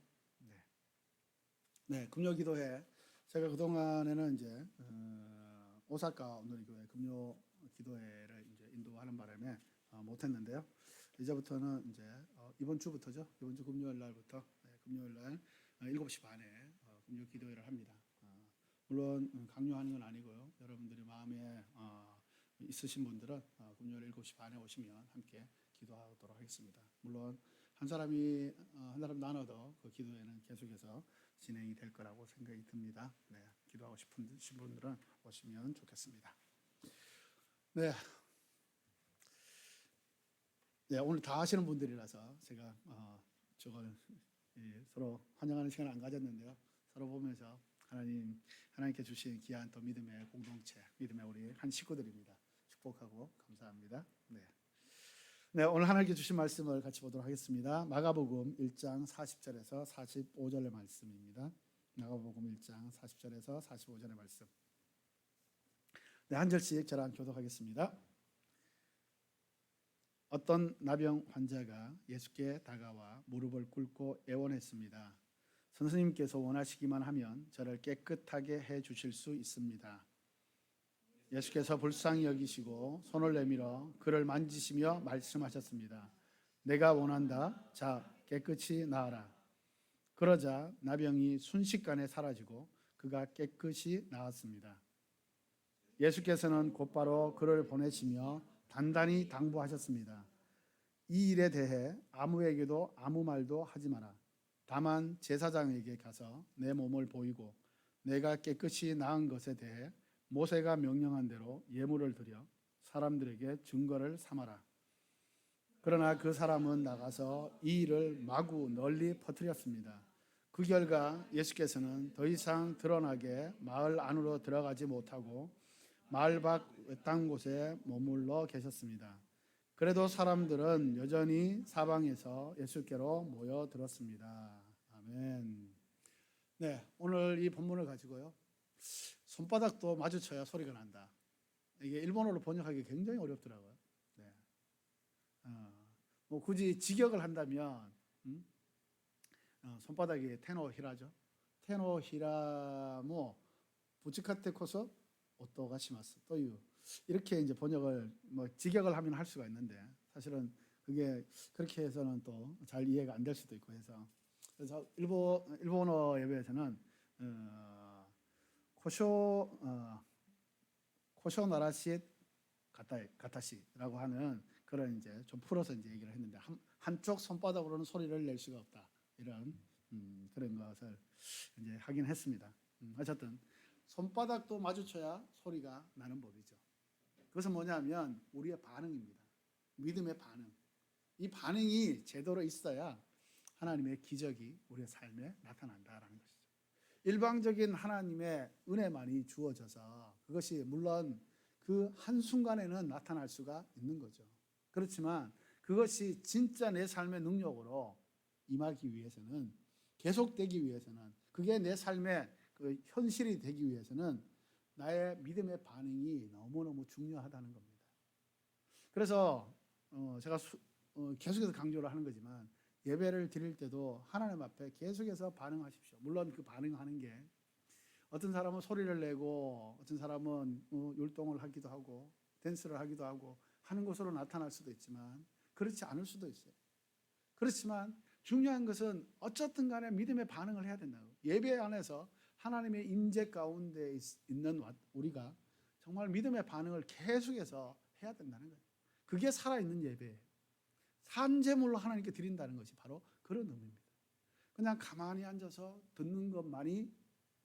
네, 금요기도회 제가 그 동안에는 이제 오사카 온누리교회 금요 기도회를 이제 인도하는 바람에 못했는데요. 이제부터는 이제 이번 주부터죠. 이번 주 금요일 날부터 금요일 날 7시 반에 금요 기도회를 합니다. 물론 강요하는 건 아니고요. 여러분들이 마음에 있으신 분들은 금요일 7시 반에 오시면 함께 기도하도록 하겠습니다. 물론 한 사람 나눠도 그 기도회는 계속해서 진행이 될 거라고 생각이 듭니다. 네, 기도하고 싶은 분들은 오시면 좋겠습니다. 네. 네, 오늘 다 하시는 분들이라서 제가 저걸 서로 환영하는 시간을 안 가졌는데요. 서로 보면서 하나님께 주신 귀한 또 믿음의 공동체, 믿음의 우리 한 식구들입니다. 축복하고 감사합니다. 네, 오늘 하나님께 주신 말씀을 같이 보도록 하겠습니다. 마가복음 1장 40절에서 45절의 말씀입니다. 마가복음 1장 40절에서 45절의 말씀. 네, 한 절씩 저랑 교독하겠습니다. 어떤 나병 환자가 예수께 다가와 무릎을 꿇고 애원했습니다. 선생님께서 원하시기만 하면 저를 깨끗하게 해 주실 수 있습니다. 예수께서 불쌍히 여기시고 손을 내밀어 그를 만지시며 말씀하셨습니다. 내가 원한다. 자, 깨끗이 나아라. 그러자 나병이 순식간에 사라지고 그가 깨끗이 나았습니다. 예수께서는 곧바로 그를 보내시며 단단히 당부하셨습니다. 이 일에 대해 아무에게도 아무 말도 하지 마라. 다만 제사장에게 가서 내 몸을 보이고 내가 깨끗이 나은 것에 대해 모세가 명령한 대로 예물을 드려 사람들에게 증거를 삼아라. 그러나 그 사람은 나가서 이 일을 마구 널리 퍼뜨렸습니다. 그 결과 예수께서는 더 이상 드러나게 마을 안으로 들어가지 못하고 마을 밖 외딴 곳에 머물러 계셨습니다. 그래도 사람들은 여전히 사방에서 예수께로 모여들었습니다. 아멘. 네, 오늘 이 본문을 가지고요. 손바닥도 마주쳐야 소리가 난다. 이게 일본어로 번역하기 굉장히 어렵더라고요. 네. 뭐 굳이 직역을 한다면 손바닥이 테노히라죠. 테노히라모 부츠카테 코소 오토가 시마스 또유 이렇게 이제 번역을 뭐 직역을 하면 할 수가 있는데 사실은 그게 그렇게 해서는 또 잘 이해가 안 될 수도 있고 해서 그래서 일본어 예배에서는 코쇼 나라시 가타시라고 하는 그런 이제 좀 풀어서 이제 얘기를 했는데 한쪽 손바닥으로는 소리를 낼 수가 없다 이런 그런 것을 이제 하긴 했습니다. 어쨌든 손바닥도 마주쳐야 소리가 나는 법이죠. 그것은 뭐냐면 우리의 반응입니다. 믿음의 반응. 이 반응이 제대로 있어야 하나님의 기적이 우리의 삶에 나타난다라는 것이죠. 일방적인 하나님의 은혜만이 주어져서 그것이 물론 그 한순간에는 나타날 수가 있는 거죠. 그렇지만 그것이 진짜 내 삶의 능력으로 임하기 위해서는 계속되기 위해서는 그게 내 삶의 그 현실이 되기 위해서는 나의 믿음의 반응이 너무너무 중요하다는 겁니다. 그래서 제가 계속해서 강조를 하는 거지만 예배를 드릴 때도 하나님 앞에 계속해서 반응하십시오. 물론 그 반응하는 게 어떤 사람은 소리를 내고 어떤 사람은 율동을 하기도 하고 댄스를 하기도 하고 하는 것으로 나타날 수도 있지만 그렇지 않을 수도 있어요. 그렇지만 중요한 것은 어쨌든 간에 믿음의 반응을 해야 된다고. 예배 안에서 하나님의 임재 가운데 있는 우리가 정말 믿음의 반응을 계속해서 해야 된다는 거예요. 그게 살아있는 예배예요. 산제물로 하나님께 드린다는 것이 바로 그런 의미입니다. 그냥 가만히 앉아서 듣는 것만이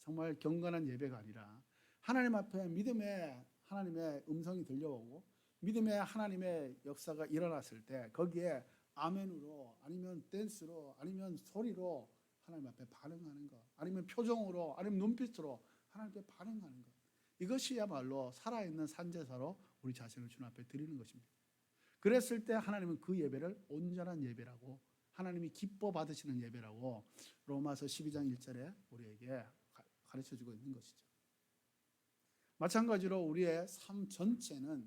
정말 경건한 예배가 아니라 하나님 앞에 믿음의 하나님의 음성이 들려오고 믿음의 하나님의 역사가 일어났을 때 거기에 아멘으로 아니면 댄스로 아니면 소리로 하나님 앞에 반응하는 것, 아니면 표정으로 아니면 눈빛으로 하나님께 반응하는 것, 이것이야말로 살아있는 산제사로 우리 자신을 주님 앞에 드리는 것입니다. 그랬을 때 하나님은 그 예배를 온전한 예배라고, 하나님이 기뻐 받으시는 예배라고 로마서 12장 1절에 우리에게 가르쳐주고 있는 것이죠. 마찬가지로 우리의 삶 전체는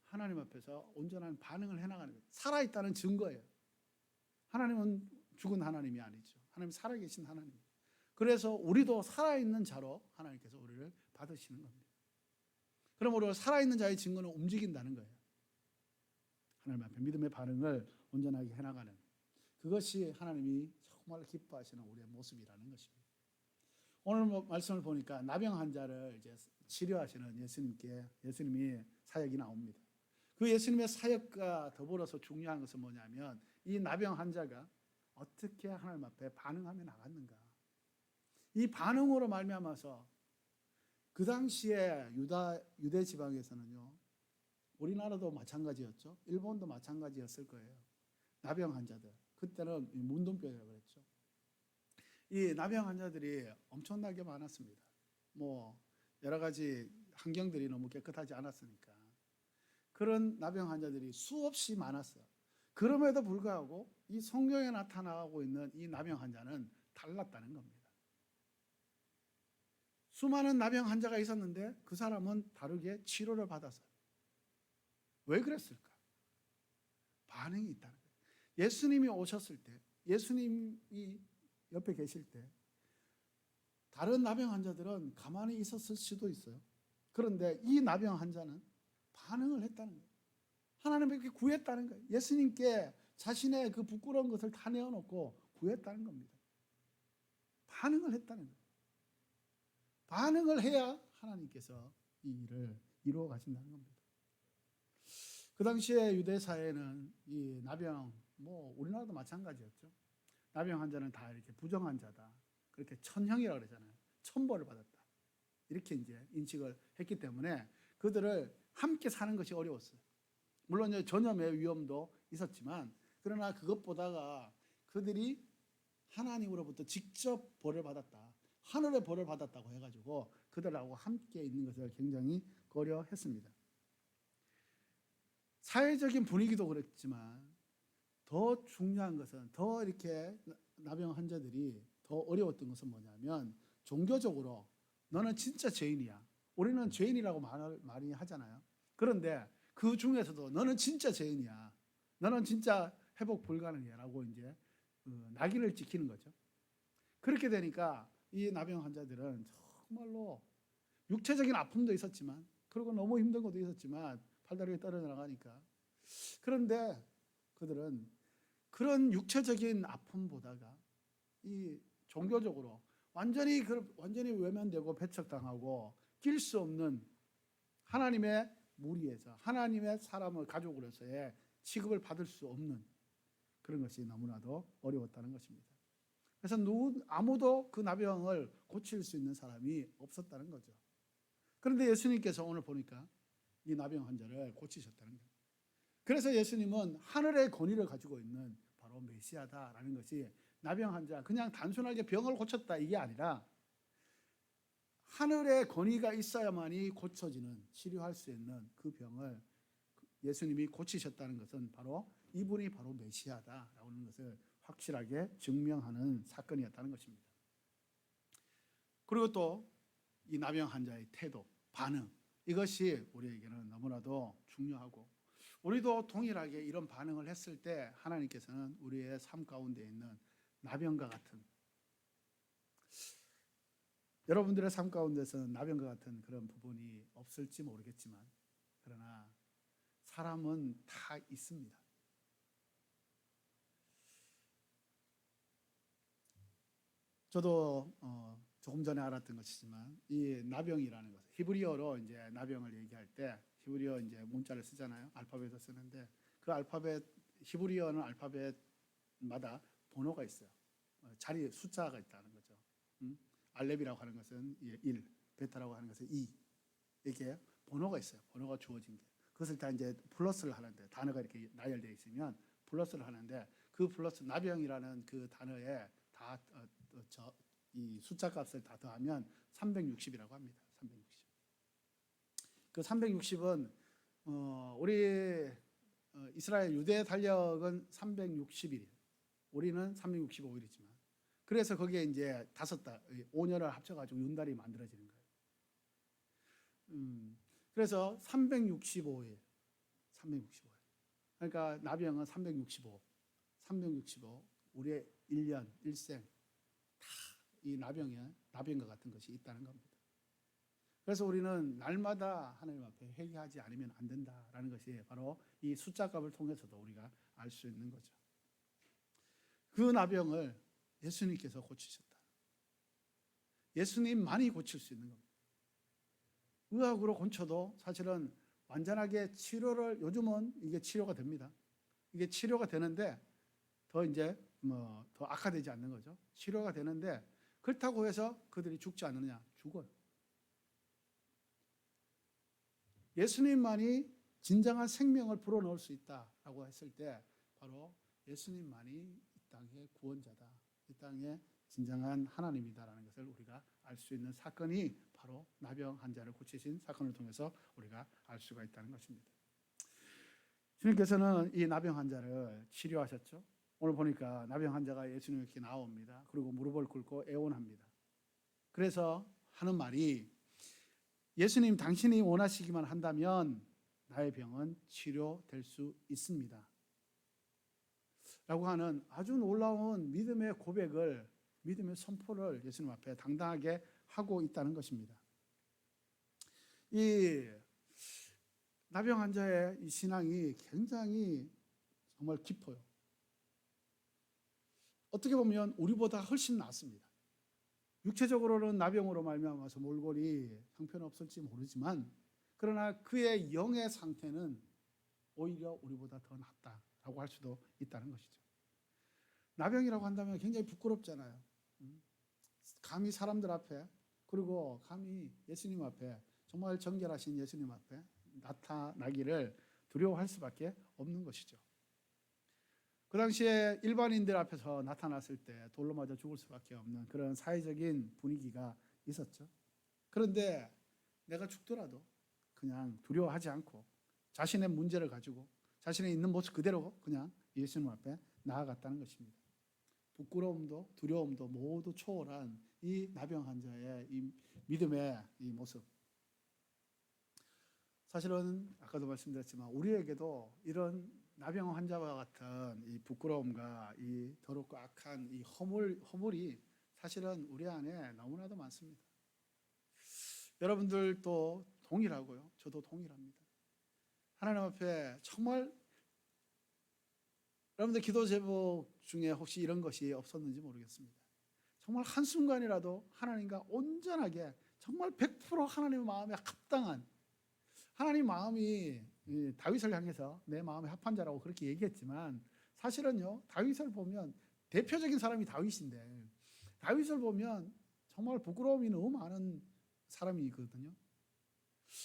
하나님 앞에서 온전한 반응을 해나가는 거예요. 살아있다는 증거예요. 하나님은 죽은 하나님이 아니죠. 하나님 살아계신 하나님. 그래서 우리도 살아있는 자로 하나님께서 우리를 받으시는 겁니다. 그러므로 살아있는 자의 증거는 움직인다는 거예요. 하나님 앞에 믿음의 반응을 온전하게 해나가는, 그것이 하나님이 정말 기뻐하시는 우리의 모습이라는 것입니다. 오늘 말씀을 보니까 나병 환자를 이제 치료하시는 예수님이 사역이 나옵니다. 그 예수님의 사역과 더불어서 중요한 것은 뭐냐면 이 나병 환자가 어떻게 하나님 앞에 반응하며 나갔는가. 이 반응으로 말미암아서 그 당시에 유대 지방에서는요, 우리나라도 마찬가지였죠. 일본도 마찬가지였을 거예요. 나병 환자들. 그때는 문둥병이라고 그랬죠. 이 나병 환자들이 엄청나게 많았습니다. 여러 가지 환경들이 너무 깨끗하지 않았으니까. 그런 나병 환자들이 수없이 많았어요. 그럼에도 불구하고 이 성경에 나타나고 있는 이 나병 환자는 달랐다는 겁니다. 수많은 나병 환자가 있었는데 그 사람은 다르게 치료를 받았어요. 왜 그랬을까? 반응이 있다는 거예요. 예수님이 오셨을 때, 예수님이 옆에 계실 때 다른 나병 환자들은 가만히 있었을 수도 있어요. 그런데 이 나병 환자는 반응을 했다는 거예요. 하나님께 구했다는 거예요. 예수님께 자신의 그 부끄러운 것을 다 내어놓고 구했다는 겁니다. 반응을 했다는 거예요. 반응을 해야 하나님께서 이 일을 이루어 가신다는 겁니다. 그 당시에 유대 사회는 이 나병, 우리나라도 마찬가지였죠. 나병 환자는 다 이렇게 부정한 자다, 그렇게 천형이라고 그러잖아요. 천벌을 받았다, 이렇게 이제 인식을 했기 때문에 그들을 함께 사는 것이 어려웠어요. 물론 전염의 위험도 있었지만, 그러나 그것보다가 그들이 하나님으로부터 직접 벌을 받았다, 하늘의 벌을 받았다고 해가지고 그들하고 함께 있는 것을 굉장히 꺼려했습니다. 사회적인 분위기도 그렇지만 더 중요한 것은, 더 이렇게 나병 환자들이 더 어려웠던 것은 뭐냐면, 종교적으로 너는 진짜 죄인이야. 우리는 죄인이라고 말을 많이 하잖아요. 그런데 그 중에서도 너는 진짜 죄인이야, 너는 진짜 회복 불가능이야 라고 이제 낙인을 찍히는 거죠. 그렇게 되니까 이 나병 환자들은 정말로 육체적인 아픔도 있었지만, 그리고 너무 힘든 것도 있었지만, 팔다리가 떨어져 나가니까. 그런데 그들은 그런 육체적인 아픔보다가 이 종교적으로 완전히 외면되고 배척당하고 낄 수 없는 하나님의 무리에서, 하나님의 사람을 가족으로서의 취급을 받을 수 없는 그런 것이 너무나도 어려웠다는 것입니다. 그래서 아무도 그 나병을 고칠 수 있는 사람이 없었다는 거죠. 그런데 예수님께서 오늘 보니까 이 나병 환자를 고치셨다는 거예요. 그래서 예수님은 하늘의 권위를 가지고 있는 바로 메시아다라는 것이, 나병 환자 그냥 단순하게 병을 고쳤다 이게 아니라 하늘의 권위가 있어야만이 고쳐지는, 치료할 수 있는 그 병을 예수님이 고치셨다는 것은 바로 이분이 바로 메시아다라고 하는 것을 확실하게 증명하는 사건이었다는 것입니다. 그리고 또 이 나병 환자의 태도, 반응, 이것이 우리에게는 너무나도 중요하고, 우리도 동일하게 이런 반응을 했을 때 하나님께서는 우리의 삶 가운데 있는 나병과 같은, 여러분들의 삶 가운데서는 나병과 같은 그런 부분이 없을지 모르겠지만, 그러나 사람은 다 있습니다. 저도 조금 전에 알았던 것이지만 이 나병이라는 것, 히브리어로 이제 나병을 얘기할 때 히브리어 이제 문자를 쓰잖아요. 알파벳을 쓰는데 그 알파벳, 히브리어는 알파벳마다 번호가 있어요. 자리 숫자가 있다는 거죠. 알렙이라고 하는 것은 1, 베타라고 하는 것은 2. 이렇게 번호가 있어요. 번호가 주어진 게. 그것을 다 이제 플러스를 하는데, 단어가 이렇게 나열되어 있으면 플러스를 하는데, 그 플러스, 나병이라는 그 단어에 다 이 숫자 값을 다 더하면 360이라고 합니다. 360. 그 360은 우리 이스라엘 유대 달력은 360일, 우리는 365일이지만, 그래서 거기에 이제 5년을 합쳐가지고 윤달이 만들어지는 거예요. 그래서 365일, 365일. 그러니까 나병은 365, 우리의 1년, 일생 다 이 나병과 같은 것이 있다는 겁니다. 그래서 우리는 날마다 하나님 앞에 회개하지 않으면 안 된다라는 것이 바로 이 숫자 값을 통해서도 우리가 알 수 있는 거죠. 그 나병을 예수님께서 고치셨다. 예수님만이 고칠 수 있는 겁니다. 의학으로 고쳐도 사실은 완전하게 치료를, 요즘은 이게 치료가 됩니다. 이게 치료가 되는데 더 이제 더 악화되지 않는 거죠. 치료가 되는데 그렇다고 해서 그들이 죽지 않느냐? 죽어요. 예수님만이 진정한 생명을 불어넣을 수 있다라고 했을 때 바로 예수님만이 이 땅의 구원자다, 이 땅의 진정한 하나님이다라는 것을 우리가 알 수 있는 사건이 바로 나병 환자를 고치신 사건을 통해서 우리가 알 수가 있다는 것입니다. 주님께서는 이 나병 환자를 치료하셨죠. 오늘 보니까 나병 환자가 예수님께 나옵니다. 그리고 무릎을 꿇고 애원합니다. 그래서 하는 말이, 예수님, 당신이 원하시기만 한다면 나의 병은 치료될 수 있습니다 라고 하는 아주 놀라운 믿음의 고백을, 믿음의 선포를 예수님 앞에 당당하게 하고 있다는 것입니다. 이 나병 환자의 이 신앙이 굉장히 정말 깊어요. 어떻게 보면 우리보다 훨씬 낫습니다. 육체적으로는 나병으로 말미암아서 몰골이 형편없을지 모르지만, 그러나 그의 영의 상태는 오히려 우리보다 더 낫다라고 할 수도 있다는 것이죠. 나병이라고 한다면 굉장히 부끄럽잖아요. 감히 사람들 앞에, 그리고 감히 예수님 앞에, 정말 정결하신 예수님 앞에 나타나기를 두려워할 수밖에 없는 것이죠. 그 당시에 일반인들 앞에서 나타났을 때 돌로 맞아 죽을 수밖에 없는 그런 사회적인 분위기가 있었죠. 그런데 내가 죽더라도 그냥 두려워하지 않고 자신의 문제를 가지고 자신의 있는 모습 그대로 그냥 예수님 앞에 나아갔다는 것입니다. 부끄러움도 두려움도 모두 초월한 이 나병 환자의 이 믿음의 이 모습. 사실은 아까도 말씀드렸지만 우리에게도 이런 나병 환자와 같은 이 부끄러움과 이 더럽고 악한 이 허물이 사실은 우리 안에 너무나도 많습니다. 여러분들도 동일하고요. 저도 동일합니다. 하나님 앞에 정말 여러분들 기도 제목 중에 혹시 이런 것이 없었는지 모르겠습니다. 정말 한순간이라도 하나님과 온전하게 정말 100% 하나님의 마음에 합당한, 하나님 마음이 다윗을 향해서 내 마음에 합한 자라고 그렇게 얘기했지만, 사실은요, 다윗을 보면 대표적인 사람이 다윗인데, 다윗을 보면 정말 부끄러움이 너무 많은 사람이거든요.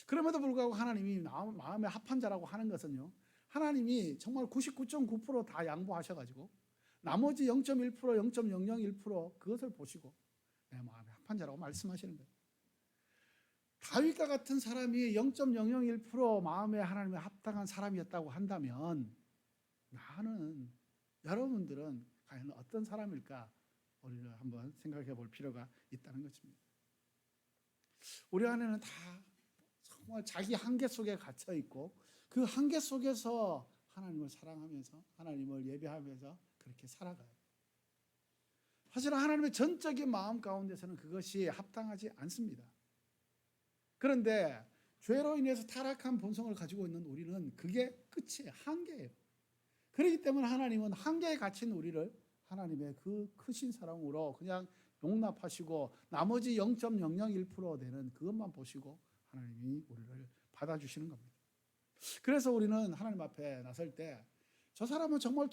그럼에도 불구하고 하나님이 마음에 합한 자라고 하는 것은요, 하나님이 정말 99.9% 다 양보하셔가지고 나머지 0.1%, 0.001% 그것을 보시고 내 마음에 합한 자라고 말씀하시는 거예요. 다윗과 같은 사람이 0.001% 마음에 하나님에 합당한 사람이었다고 한다면 나는, 여러분들은 과연 어떤 사람일까? 우리를 한번 생각해 볼 필요가 있다는 것입니다. 우리 안에는 다 정말 자기 한계 속에 갇혀 있고, 그 한계 속에서 하나님을 사랑하면서 하나님을 예배하면서 그렇게 살아가요. 사실 하나님의 전적인 마음 가운데서는 그것이 합당하지 않습니다. 그런데 죄로 인해서 타락한 본성을 가지고 있는 우리는 그게 끝이에요. 한계예요. 그렇기 때문에 하나님은 한계에 갇힌 우리를 하나님의 그 크신 사랑으로 그냥 용납하시고 나머지 0.001% 되는 그것만 보시고 하나님이 우리를 받아주시는 겁니다. 그래서 우리는 하나님 앞에 나설 때 저 사람은 정말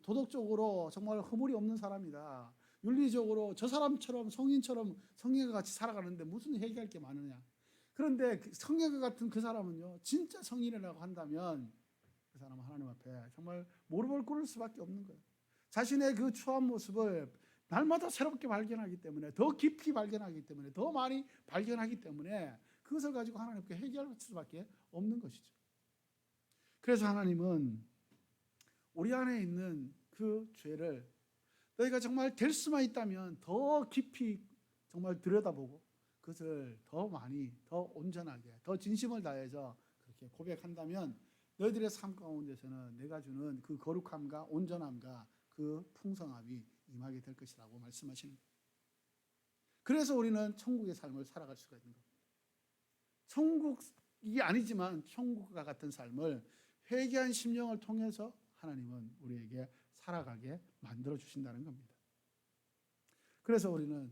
도덕적으로 정말 허물이 없는 사람이다. 윤리적으로 저 사람처럼 성인과 같이 살아가는데 무슨 회개할 게 많으냐. 그런데 성인과 같은 그 사람은요, 진짜 성인이라고 한다면 그 사람은 하나님 앞에 정말 무릎을 꿇을 수밖에 없는 거예요. 자신의 그 추한 모습을 날마다 새롭게 발견하기 때문에, 더 깊이 발견하기 때문에, 더 많이 발견하기 때문에 그것을 가지고 하나님께 회개할 수밖에 없는 것이죠. 그래서 하나님은 우리 안에 있는 그 죄를 너희가 정말 될 수만 있다면 더 깊이 정말 들여다보고 그것을 더 많이, 더 온전하게, 더 진심을 다해서 그렇게 고백한다면 너희들의 삶 가운데서는 내가 주는 그 거룩함과 온전함과 그 풍성함이 임하게 될 것이라고 말씀하시는 거예요. 그래서 우리는 천국의 삶을 살아갈 수가 있는 겁니다. 천국이 아니지만 천국과 같은 삶을 회개한 심령을 통해서 하나님은 우리에게 살아가게 만들어 주신다는 겁니다. 그래서 우리는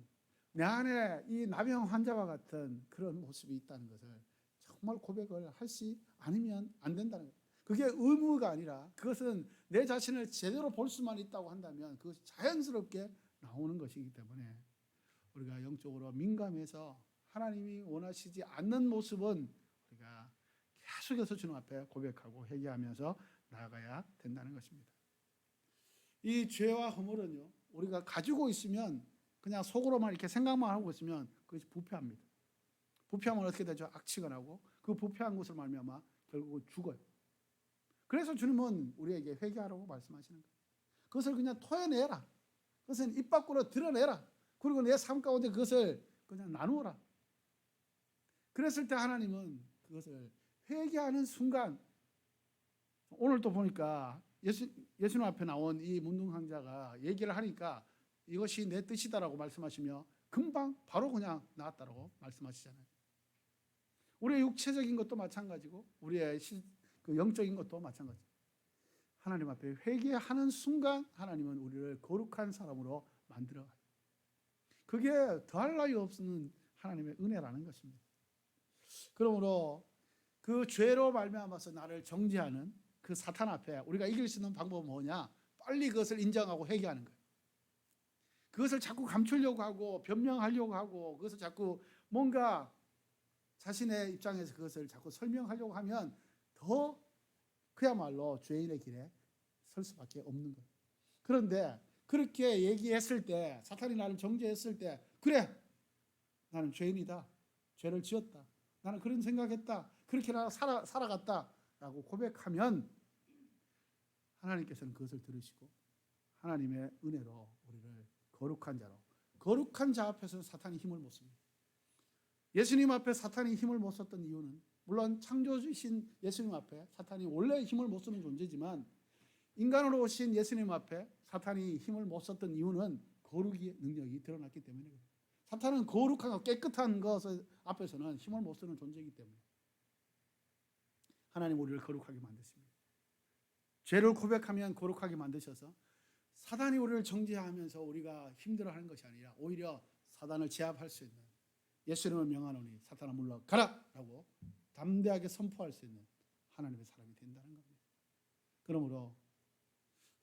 내 안에 이 나병 환자와 같은 그런 모습이 있다는 것을 정말 고백을 하지 않으면 안 된다는 거예요. 그게 의무가 아니라 그것은 내 자신을 제대로 볼 수만 있다고 한다면 그것이 자연스럽게 나오는 것이기 때문에 우리가 영적으로 민감해서 하나님이 원하시지 않는 모습은 우리가 계속해서 주님 앞에 고백하고 회개하면서 나아가야 된다는 것입니다. 이 죄와 허물은요, 우리가 가지고 있으면 그냥 속으로만 이렇게 생각만 하고 있으면 그것이 부패합니다. 부패하면 어떻게 되죠? 악취가 나고 그 부패한 것을 말미암아 결국은 죽어요. 그래서 주님은 우리에게 회개하라고 말씀하시는 거예요. 그것을 그냥 토해내라. 그것은 입 밖으로 드러내라. 그리고 내 삶 가운데 그것을 그냥 나누어라. 그랬을 때 하나님은 그것을 회개하는 순간, 오늘도 보니까 예수님 앞에 나온 이 문둥환자가 얘기를 하니까 이것이 내 뜻이다라고 말씀하시며 금방 바로 그냥 나았다라고 말씀하시잖아요. 우리의 육체적인 것도 마찬가지고 우리의 그 영적인 것도 마찬가지. 하나님 앞에 회개하는 순간 하나님은 우리를 거룩한 사람으로 만들어가요. 그게 더할 나위 없는 하나님의 은혜라는 것입니다. 그러므로 그 죄로 말미암아서 나를 정죄하는 그 사탄 앞에 우리가 이길 수 있는 방법은 뭐냐? 빨리 그것을 인정하고 회개하는 거예요. 그것을 자꾸 감추려고 하고 변명하려고 하고 그것을 자꾸 뭔가 자신의 입장에서 그것을 자꾸 설명하려고 하면 더 그야말로 죄인의 길에 설 수밖에 없는 거예요. 그런데 그렇게 얘기했을 때, 사탄이 나를 정죄했을 때, 그래, 나는 죄인이다, 죄를 지었다, 나는 그런 생각했다, 그렇게 살아갔다라고 고백하면 하나님께서는 그것을 들으시고 하나님의 은혜로 우리를 거룩한 자로, 거룩한 자 앞에서 사탄이 힘을 못 씁니다. 예수님 앞에 사탄이 힘을 못 썼던 이유는 물론 창조주신 예수님 앞에 사탄이 원래 힘을 못 쓰는 존재지만 인간으로 오신 예수님 앞에 사탄이 힘을 못 썼던 이유는 거룩의 능력이 드러났기 때문이에요. 사탄은 거룩하고 깨끗한 것 앞에서는 힘을 못 쓰는 존재이기 때문에 하나님 우리를 거룩하게 만드십니다. 죄를 고백하면 거룩하게 만드셔서 사단이 우리를 정죄하면서 우리가 힘들어하는 것이 아니라 오히려 사단을 제압할 수 있는, 예수님을 명하노니 사탄아 물러가라 라고 담대하게 선포할 수 있는 하나님의 사람이 된다는 겁니다. 그러므로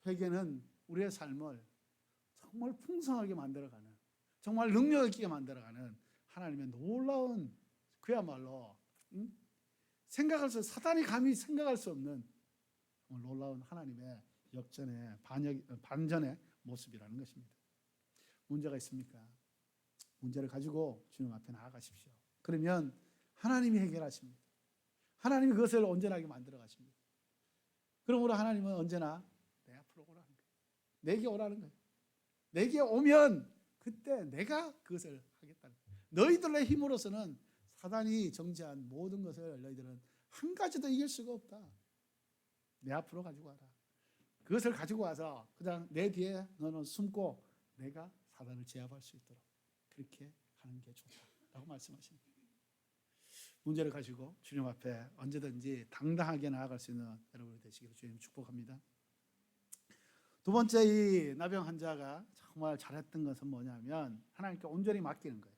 회개는 우리의 삶을 정말 풍성하게 만들어가는, 정말 능력 있게 만들어가는 하나님의 놀라운, 그야말로 사단이 감히 생각할 수 없는 놀라운 하나님의 역전의 반전의 모습이라는 것입니다. 문제가 있습니까? 문제를 가지고 주님 앞에 나아가십시오. 그러면 하나님이 해결하십니다. 하나님이 그것을 온전하게 만들어 가십니다. 그러므로 하나님은 언제나 내 앞으로 오라는 거예요. 내게 오라는 거예요. 내게 오면 그때 내가 그것을 하겠다는 거예요. 너희들의 힘으로서는 사단이 정죄한 모든 것을 너희들은 한 가지도 이길 수가 없다. 내 앞으로 가지고 와라. 그것을 가지고 와서 그냥 내 뒤에 너는 숨고 내가 사단을 제압할 수 있도록 그렇게 하는 게 좋다라고 말씀하십니다. 문제를 가지고 주님 앞에 언제든지 당당하게 나아갈 수 있는 여러분이 되시기를 주님 축복합니다. 두 번째, 이 나병 환자가 정말 잘했던 것은 뭐냐면 하나님께 온전히 맡기는 거예요.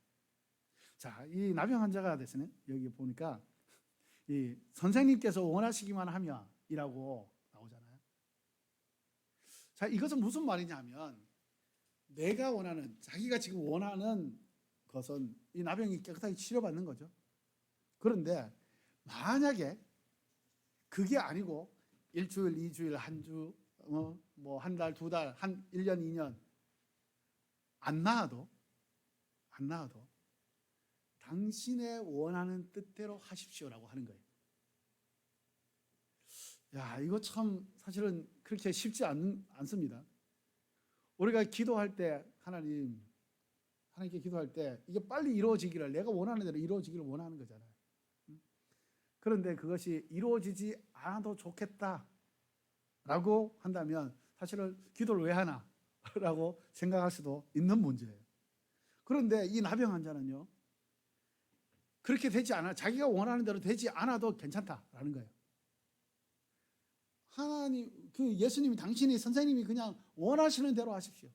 자, 이 나병 환자가 됐으니 여기 보니까 이 선생님께서 원하시기만 하면 이라고 나오잖아요. 자, 이것은 무슨 말이냐면 내가 원하는, 자기가 지금 원하는 것은 이 나병이 깨끗하게 치료받는 거죠. 그런데 만약에 그게 아니고 일주일, 이주일, 한 주, 뭐 한 달, 두 달, 한 1년, 2년 안 나아도 당신의 원하는 뜻대로 하십시오라고 하는 거예요. 야, 이거 참 사실은 그렇게 쉽지 않습니다. 우리가 기도할 때 하나님께 기도할 때 이게 빨리 이루어지기를, 내가 원하는 대로 이루어지기를 원하는 거잖아요. 그런데 그것이 이루어지지 않아도 좋겠다라고 한다면 사실은 기도를 왜 하나? 라고 생각할 수도 있는 문제예요. 그런데 이 나병 환자는요, 그렇게 되지 않아, 자기가 원하는 대로 되지 않아도 괜찮다라는 거예요. 하나님, 예수님이, 당신이, 선생님이 그냥 원하시는 대로 하십시오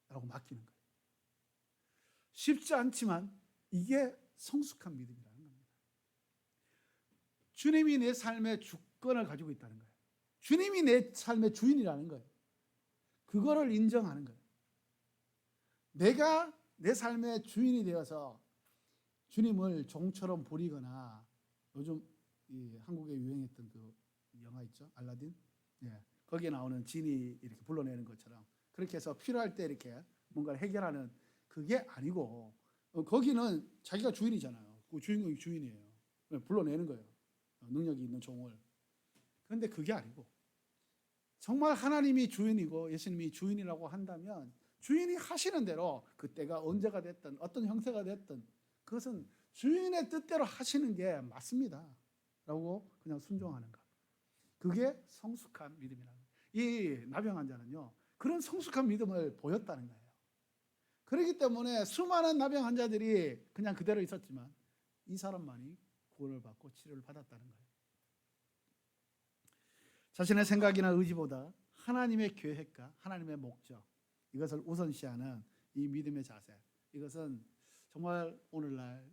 라고 맡기는 거예요. 쉽지 않지만 이게 성숙한 믿음이라는 겁니다. 주님이 내 삶의 주권을 가지고 있다는 거예요. 주님이 내 삶의 주인이라는 거예요. 그거를 인정하는 거예요. 내가 내 삶의 주인이 되어서 주님을 종처럼 부리거나, 요즘 이 한국에 유행했던 그 영화 있죠, 알라딘. 예, 거기에 나오는 진이 이렇게 불러내는 것처럼 그렇게 해서 필요할 때 이렇게 뭔가를 해결하는, 그게 아니고 거기는 자기가 주인이잖아요. 그 주인공이 주인이에요. 불러내는 거예요, 능력이 있는 종을. 그런데 그게 아니고 정말 하나님이 주인이고 예수님이 주인이라고 한다면 주인이 하시는 대로, 그때가 언제가 됐든 어떤 형태가 됐든 그것은 주인의 뜻대로 하시는 게 맞습니다 라고 그냥 순종하는 것. 그게 성숙한 믿음이라는 거예요. 이 나병 환자는요, 그런 성숙한 믿음을 보였다는 거예요. 그렇기 때문에 수많은 나병 환자들이 그냥 그대로 있었지만 이 사람만이 구원을 받고 치료를 받았다는 거예요. 자신의 생각이나 의지보다 하나님의 계획과 하나님의 목적, 이것을 우선시하는 이 믿음의 자세, 이것은 정말 오늘날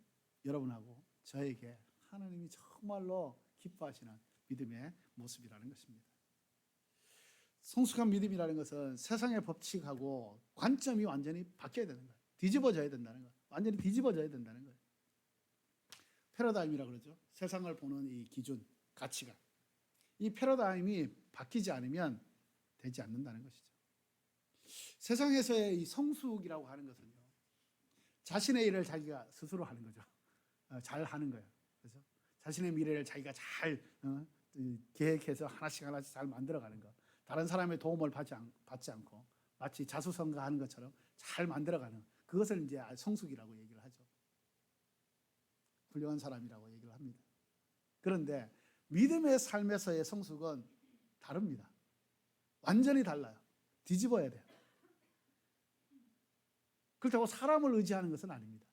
여러분하고 저에게 하나님이 정말로 기뻐하시는 믿음의 모습이라는 것입니다. 성숙한 믿음이라는 것은 세상의 법칙하고 관점이 완전히 바뀌어야 되는 거예요. 뒤집어져야 된다는 거예요. 완전히 뒤집어져야 된다는 거예요. 패러다임이라고 그러죠. 세상을 보는 이 기준, 가치가. 이 패러다임이 바뀌지 않으면 되지 않는다는 것이죠. 세상에서의 이 성숙이라고 하는 것은요, 자신의 일을 자기가 스스로 하는 거죠. 잘 하는 거예요. 그렇죠? 자신의 미래를 자기가 잘 계획해서 하나씩 잘 만들어가는 거. 다른 사람의 도움을 받지 않고 마치 자수성가하는 것처럼 잘 만들어가는, 그것을 이제 성숙이라고 얘기를 하죠. 훌륭한 사람이라고 얘기를 합니다. 그런데 믿음의 삶에서의 성숙은 다릅니다. 완전히 달라요. 뒤집어야 돼요. 그렇다고 사람을 의지하는 것은 아닙니다.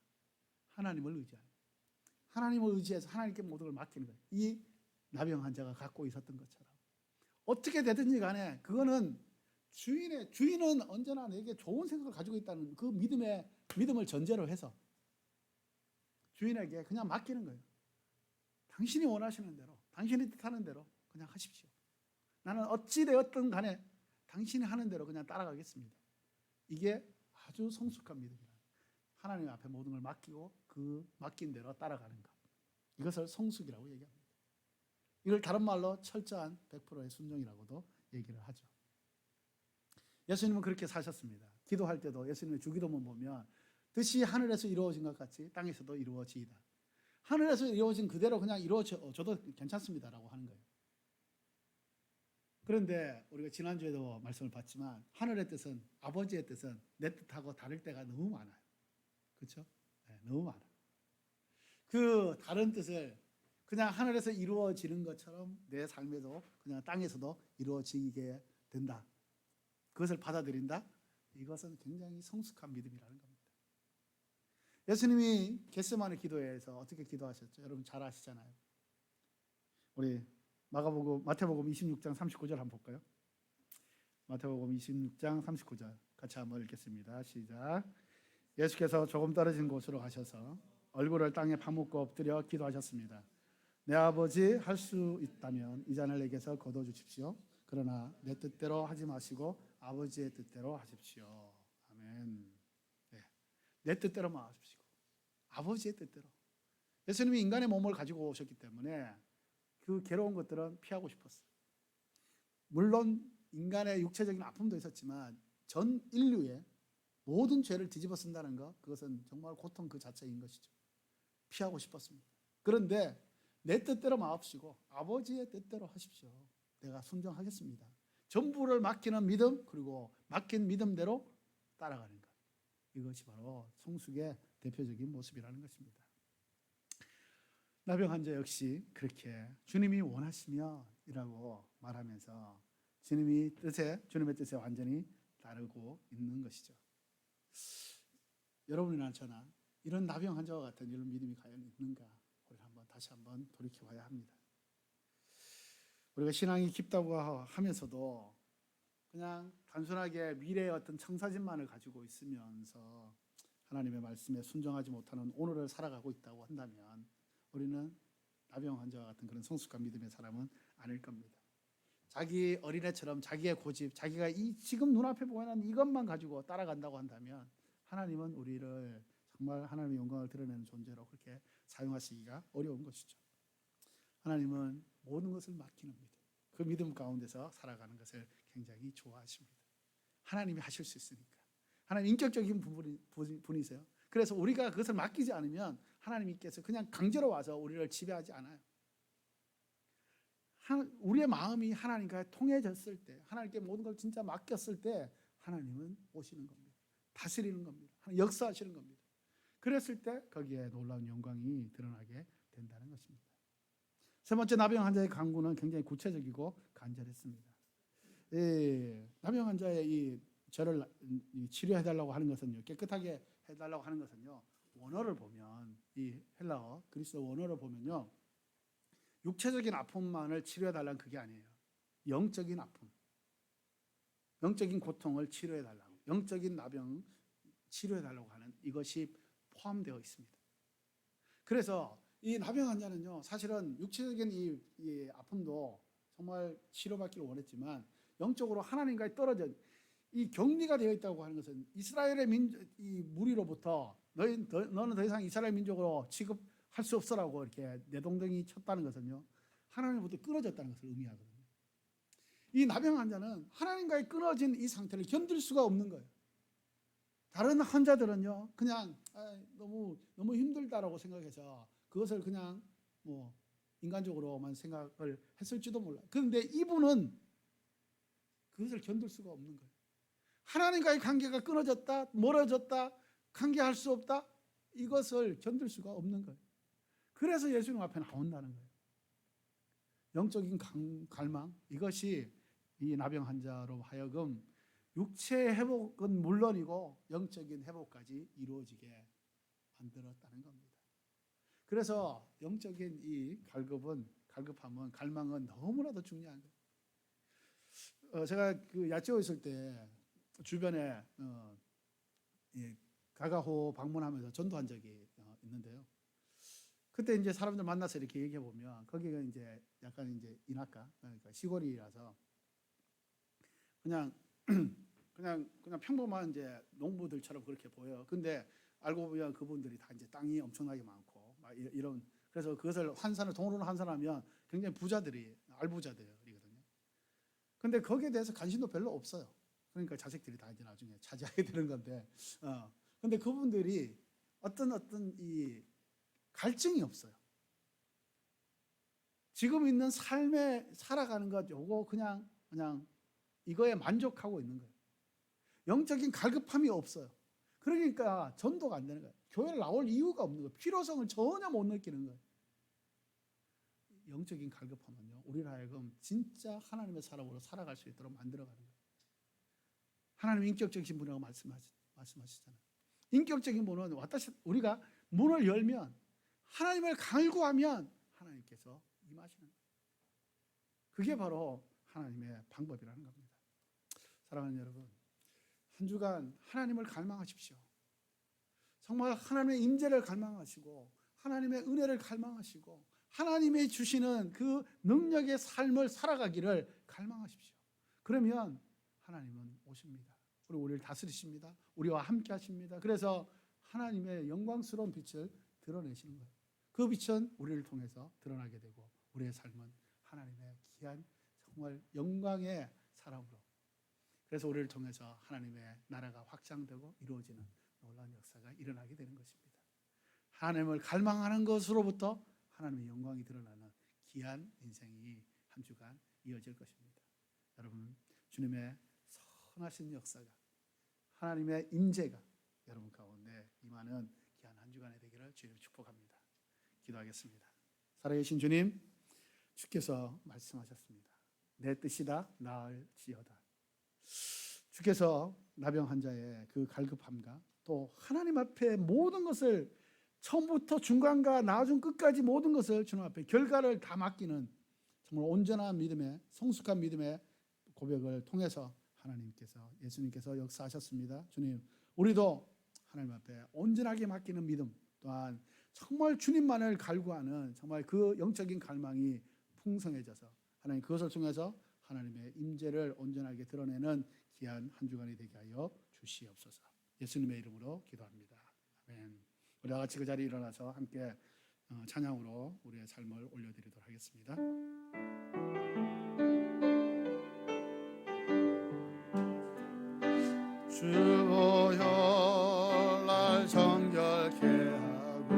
하나님을 의지하는 거예요. 하나님을 의지해서 하나님께 모든 걸 맡기는 거예요. 이 나병 환자가 갖고 있었던 것처럼. 어떻게 되든지 간에 그거는 주인은 언제나 내게 좋은 생각을 가지고 있다는 그 믿음을 전제로 해서 주인에게 그냥 맡기는 거예요. 당신이 원하시는 대로, 당신이 뜻하는 대로 그냥 하십시오. 나는 어찌 되었든 간에 당신이 하는 대로 그냥 따라가겠습니다. 이게 아주 성숙한 믿음이에요. 하나님 앞에 모든 걸 맡기고 그 맡긴 대로 따라가는 것. 이것을 성숙이라고 얘기합니다. 이걸 다른 말로 철저한 100%의 순종이라고도 얘기를 하죠. 예수님은 그렇게 사셨습니다. 기도할 때도 예수님의 주기도문 보면 뜻이 하늘에서 이루어진 것 같이 땅에서도 이루어지이다. 하늘에서 이루어진 그대로 그냥 이루어져도 괜찮습니다라고 하는 거예요. 그런데 우리가 지난주에도 말씀을 봤지만 하늘의 뜻은, 아버지의 뜻은 내 뜻하고 다를 때가 너무 많아요. 그렇죠? 네, 너무 많아요. 그 다른 뜻을 그냥 하늘에서 이루어지는 것처럼 내 삶에도 그냥 땅에서도 이루어지게 된다. 그것을 받아들인다. 이것은 굉장히 성숙한 믿음이라는 겁니다. 예수님이 겟세마네 기도회에서 어떻게 기도하셨죠? 여러분 잘 아시잖아요. 우리 마태복음 26장 39절 한번 볼까요? 마태복음 26장 39절 같이 한번 읽겠습니다. 시작. 예수께서 조금 떨어진 곳으로 가셔서 얼굴을 땅에 파묻고 엎드려 기도하셨습니다. 내 아버지, 할 수 있다면 이 잔을 내게서 거둬 주십시오. 그러나 내 뜻대로 하지 마시고 아버지의 뜻대로 하십시오. 아멘. 네. 내 뜻대로만 하십시오. 아버지의 뜻대로. 예수님이 인간의 몸을 가지고 오셨기 때문에 그 괴로운 것들은 피하고 싶었어요. 물론 인간의 육체적인 아픔도 있었지만 전 인류의 모든 죄를 뒤집어 쓴다는 것, 그것은 정말 고통 그 자체인 것이죠. 피하고 싶었습니다. 그런데 내 뜻대로 마옵시고 아버지의 뜻대로 하십시오. 내가 순종하겠습니다. 전부를 맡기는 믿음, 그리고 맡긴 믿음대로 따라가는 것. 이것이 바로 성숙의 대표적인 모습이라는 것입니다. 나병 환자 역시 그렇게 주님이 원하시면이라고 말하면서 주님의 뜻에 완전히 따르고 있는 것이죠. 여러분이나 저나 이런 나병 환자와 같은 이런 믿음이 과연 있는가? 우리는 다시 한번 돌이켜봐야 합니다. 우리가 신앙이 깊다고 하면서도 그냥 단순하게 미래의 어떤 청사진만을 가지고 있으면서 하나님의 말씀에 순종하지 못하는 오늘을 살아가고 있다고 한다면 우리는 나병 환자와 같은 그런 성숙한 믿음의 사람은 아닐 겁니다. 자기 어린애처럼 자기의 고집, 자기가 이 지금 눈앞에 보이는 이것만 가지고 따라간다고 한다면 하나님은 우리를 정말 하나님의 영광을 드러내는 존재로 그렇게 사용하시기가 어려운 것이죠. 하나님은 모든 것을 맡기는 믿음, 그 믿음 가운데서 살아가는 것을 굉장히 좋아하십니다. 하나님이 하실 수 있으니까. 하나님 인격적인 분이세요. 그래서 우리가 그것을 맡기지 않으면 하나님께서 그냥 강제로 와서 우리를 지배하지 않아요. 우리의 마음이 하나님과 통해졌을 때, 하나님께 모든 걸 진짜 맡겼을 때 하나님은 오시는 겁니다. 다스리는 겁니다. 역사하시는 겁니다. 그랬을 때 거기에 놀라운 영광이 드러나게 된다는 것입니다. 세 번째, 나병 환자의 간구는 굉장히 구체적이고 간절했습니다. 나병 환자의 이 저를 치료해달라고 하는 것은요, 깨끗하게 해달라고 하는 것은요, 원어를 보면 이 헬라어 그리스어 원어를 보면요, 육체적인 아픔만을 치료해달라는 그게 아니에요. 영적인 아픔, 영적인 고통을 치료해달라고, 영적인 나병 치료해달라고 하는 이것이 포함되어 있습니다. 그래서 이 나병 환자는요, 사실은 육체적인 이 아픔도 정말 치료받기를 원했지만 영적으로 하나님과의 떨어진 이 격리가 되어 있다고 하는 것은 이스라엘의 이 무리로부터 너는 더 이상 이스라엘 민족으로 취급할 수 없어라고 이렇게 내동댕이 쳤다는 것은요, 하나님으로부터 끊어졌다는 것을 의미하거든요. 이 나병 환자는 하나님과의 끊어진 이 상태를 견딜 수가 없는 거예요. 다른 환자들은요, 그냥 너무 힘들다라고 생각해서 그것을 그냥 뭐 인간적으로만 생각을 했을지도 몰라요. 그런데 이분은 그것을 견딜 수가 없는 거예요. 하나님과의 관계가 끊어졌다, 멀어졌다, 관계할 수 없다, 이것을 견딜 수가 없는 거예요. 그래서 예수님 앞에 나온다는 거예요. 영적인 갈망, 이것이 이 나병 환자로 하여금 육체의 회복은 물론이고 영적인 회복까지 이루어지게 만들었다는 겁니다. 그래서 영적인 이 갈급함은, 갈망은 너무나도 중요한 거예요. 제가 그 야채호 있을 때 주변에 가가호 방문하면서 전도한 적이 있는데요. 그때 이제 사람들 만나서 이렇게 얘기해 보면 거기가 이제 약간 이제 인하가, 그러니까 시골이라서 그냥 평범한 이제 농부들처럼 그렇게 보여요. 근데 알고 보면 그분들이 다 이제 땅이 엄청나게 많고 막 이런, 그래서 그것을 돈으로 환산하면 굉장히 부자들이, 알부자들이거든요. 근데 거기에 대해서 관심도 별로 없어요. 그러니까 자식들이 다 이제 나중에 차지하게 되는 건데, 근데 그분들이 어떤 이 갈증이 없어요. 지금 있는 삶에 살아가는 것, 요거 그냥 이거에 만족하고 있는 거예요. 영적인 갈급함이 없어요. 그러니까 전도가 안 되는 거예요. 교회를 나올 이유가 없는 거예요. 필요성을 전혀 못 느끼는 거예요. 영적인 갈급함은요, 우리를 하여금 진짜 하나님의 사람으로 살아갈 수 있도록 만들어가는 거예요. 하나님 인격적이신 분이라고 말씀하시잖아요. 인격적인 분은 우리가 문을 열면, 하나님을 갈구하면 하나님께서 임하시는 거예요. 그게 바로 하나님의 방법이라는 겁니다. 사랑하는 여러분, 한 주간 하나님을 갈망하십시오. 정말 하나님의 임재를 갈망하시고 하나님의 은혜를 갈망하시고 하나님이 주시는 그 능력의 삶을 살아가기를 갈망하십시오. 그러면 하나님은 오십니다. 그리고 우리를 다스리십니다. 우리와 함께 하십니다. 그래서 하나님의 영광스러운 빛을 드러내시는 거예요. 그 빛은 우리를 통해서 드러나게 되고 우리의 삶은 하나님의 귀한 정말 영광의 사람으로, 그래서 우리를 통해서 하나님의 나라가 확장되고 이루어지는 놀라운 역사가 일어나게 되는 것입니다. 하나님을 갈망하는 것으로부터 하나님의 영광이 드러나는 귀한 인생이 한 주간 이어질 것입니다. 여러분, 주님의 선하신 역사가, 하나님의 임재가 여러분 가운데 임하는 귀한 한 주간이 되기를 주님 축복합니다. 기도하겠습니다. 살아계신 주님, 주께서 말씀하셨습니다. 내 뜻이다 나을지어다. 주께서 나병 환자의 그 갈급함과 또 하나님 앞에 모든 것을, 처음부터 중간과 나중 끝까지 모든 것을 주님 앞에 결과를 다 맡기는 정말 온전한 믿음의, 성숙한 믿음의 고백을 통해서 하나님께서, 예수님께서 역사하셨습니다. 주님, 우리도 하나님 앞에 온전하게 맡기는 믿음, 또한 정말 주님만을 갈구하는 정말 그 영적인 갈망이 풍성해져서 하나님 그것을 통해서 하나님의 임재를 온전하게 드러내는 귀한 한 주간이 되게 하여 주시옵소서. 예수님의 이름으로 기도합니다. 아멘. 우리 다 같이 그 자리에 일어나서 함께 찬양으로 우리의 삶을 올려드리도록 하겠습니다. 주 보혈 날 정결케 하고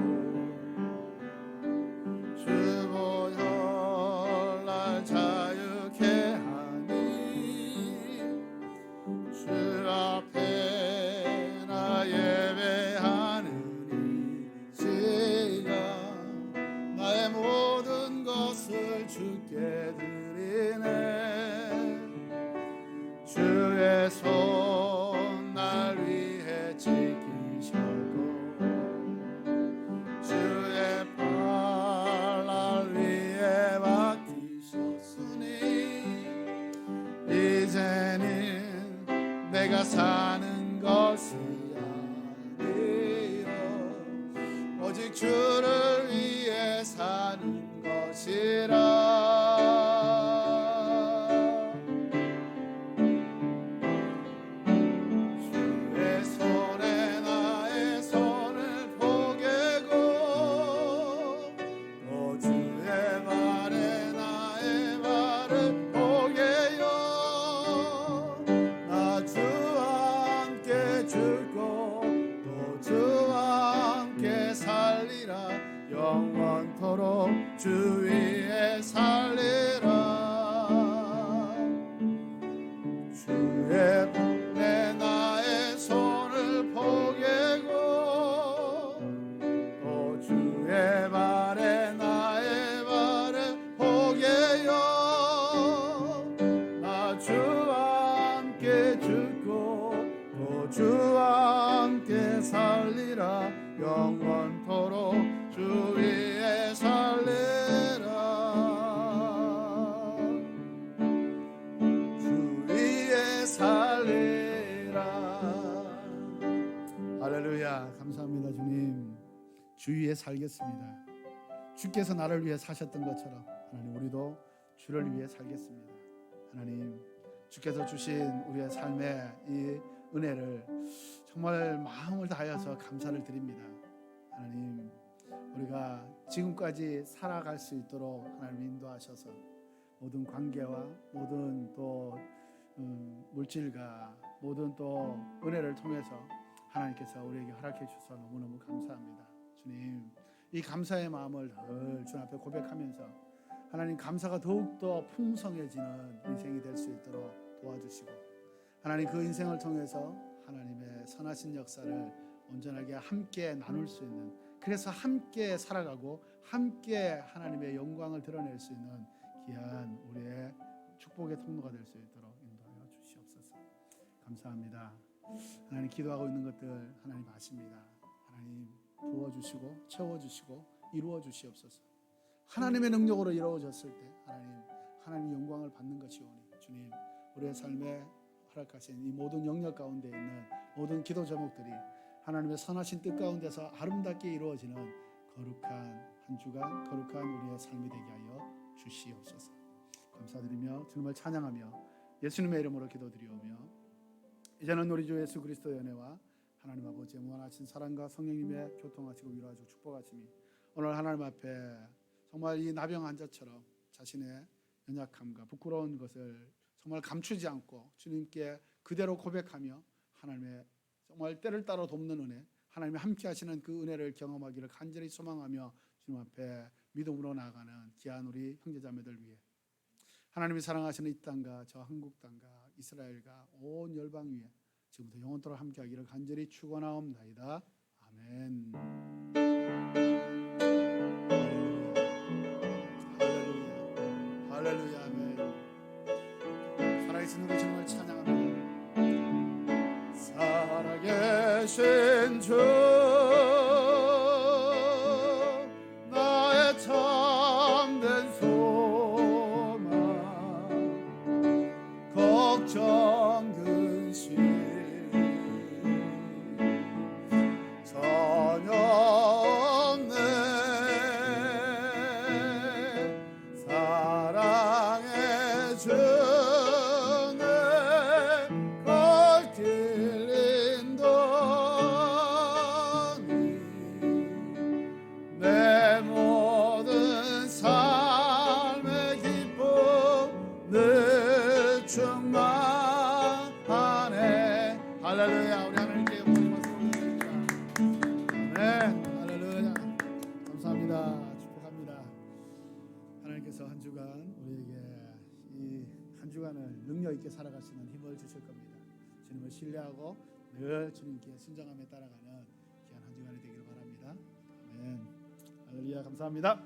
주 보혈 날 자유케 하니 주 앞에 나 예배하느니 지가 나의 모든 것을 주께 드리네. 주의 손 날 위해 지키셨고 주의 팔 날 위해 맡기셨으니 이제는 내가 사는 것이 아니요 오직 주를 위해 사는 것이라. 영원토록 주 위에 살리라. 주의 내 나의 손을 포개고 또 주의 발에 나의 발을 포개요. 나 주와 함께 죽고 또 주와 함께 살리라. 영원토록 주 위에 살리라. 주 위에 살리라. 할렐루야. 감사합니다. 주님, 주 위에 살겠습니다. 주께서 나를 위해 사셨던 것처럼 하나님, 우리도 주를 위해 살겠습니다. 하나님, 주께서 주신 우리의 삶의 이 은혜를 정말 마음을 다하여서 감사를 드립니다. 하나님, 우리가 지금까지 살아갈 수 있도록 하나님 인도하셔서 모든 관계와 모든 또 물질과 모든 또 은혜를 통해서 하나님께서 우리에게 허락해 주셔서 너무너무 감사합니다. 주님, 이 감사의 마음을 늘 주 앞에 고백하면서 하나님 감사가 더욱더 풍성해지는 인생이 될 수 있도록 도와주시고 하나님 그 인생을 통해서 하나님의 선하신 역사를 온전하게 함께 나눌 수 있는 그래서 함께 살아가고 함께 하나님의 영광을 드러낼 수 있는 귀한 우리의 축복의 통로가 될 수 있도록 인도하여 주시옵소서. 감사합니다. 하나님, 기도하고 있는 것들 하나님 아십니다. 하나님 부어주시고 채워주시고 이루어주시옵소서. 하나님의 능력으로 이루어졌을 때 하나님 영광을 받는 것이오니 주님, 우리의 삶에 허락하신 이 모든 영역 가운데 있는 모든 기도 제목들이 하나님의 선하신 뜻 가운데서 아름답게 이루어지는 거룩한 한 주간, 거룩한 우리의 삶이 되게 하여 주시옵소서. 감사드리며 주님을 찬양하며 예수님의 이름으로 기도드리오며, 이제는 우리 주 예수 그리스도의 은혜와 하나님 아버지의 무한하신 사랑과 성령님의 교통하시고 위로하시고 축복하심이 오늘 하나님 앞에 정말 이 나병 환자처럼 자신의 연약함과 부끄러운 것을 정말 감추지 않고 주님께 그대로 고백하며 하나님의 정말 때를 따라 돕는 은혜, 하나님이 함께 하시는 그 은혜를 경험하기를 간절히 소망하며 주님 앞에 믿음으로 나아가는 귀한 우리 형제자매들 위해 하나님이 사랑하시는 이 땅과 저 한국 땅과 이스라엘과 온 열방 위에 지금부터 영원토록 함께 하기를 간절히 축원하옵나이다. 아멘. 할렐루야. 할렐루야. 아멘. 살아계신 우리 주님을 찬양합니다. 살아계신 주, 나의 참된 소망, 걱정 근심 전혀 없네. 사랑의 주는 걸 들린다니 내 모든 삶의 기쁨 늘 충만하네. 할렐루야. 우리 하나님께 영광의 박수 올려드립니다. 네, 할렐루야. 감사합니다. 축복합니다. 하나님께서 한 주간 우리에게 이 한 주간을 능력 있게 살아가시는 힘을 주실 겁니다. 주님을 신뢰하고 늘 주님께 순종하며 따라가는 귀한 한 주간이 되기를 바랍니다. 아멘. 할렐루야. 감사합니다.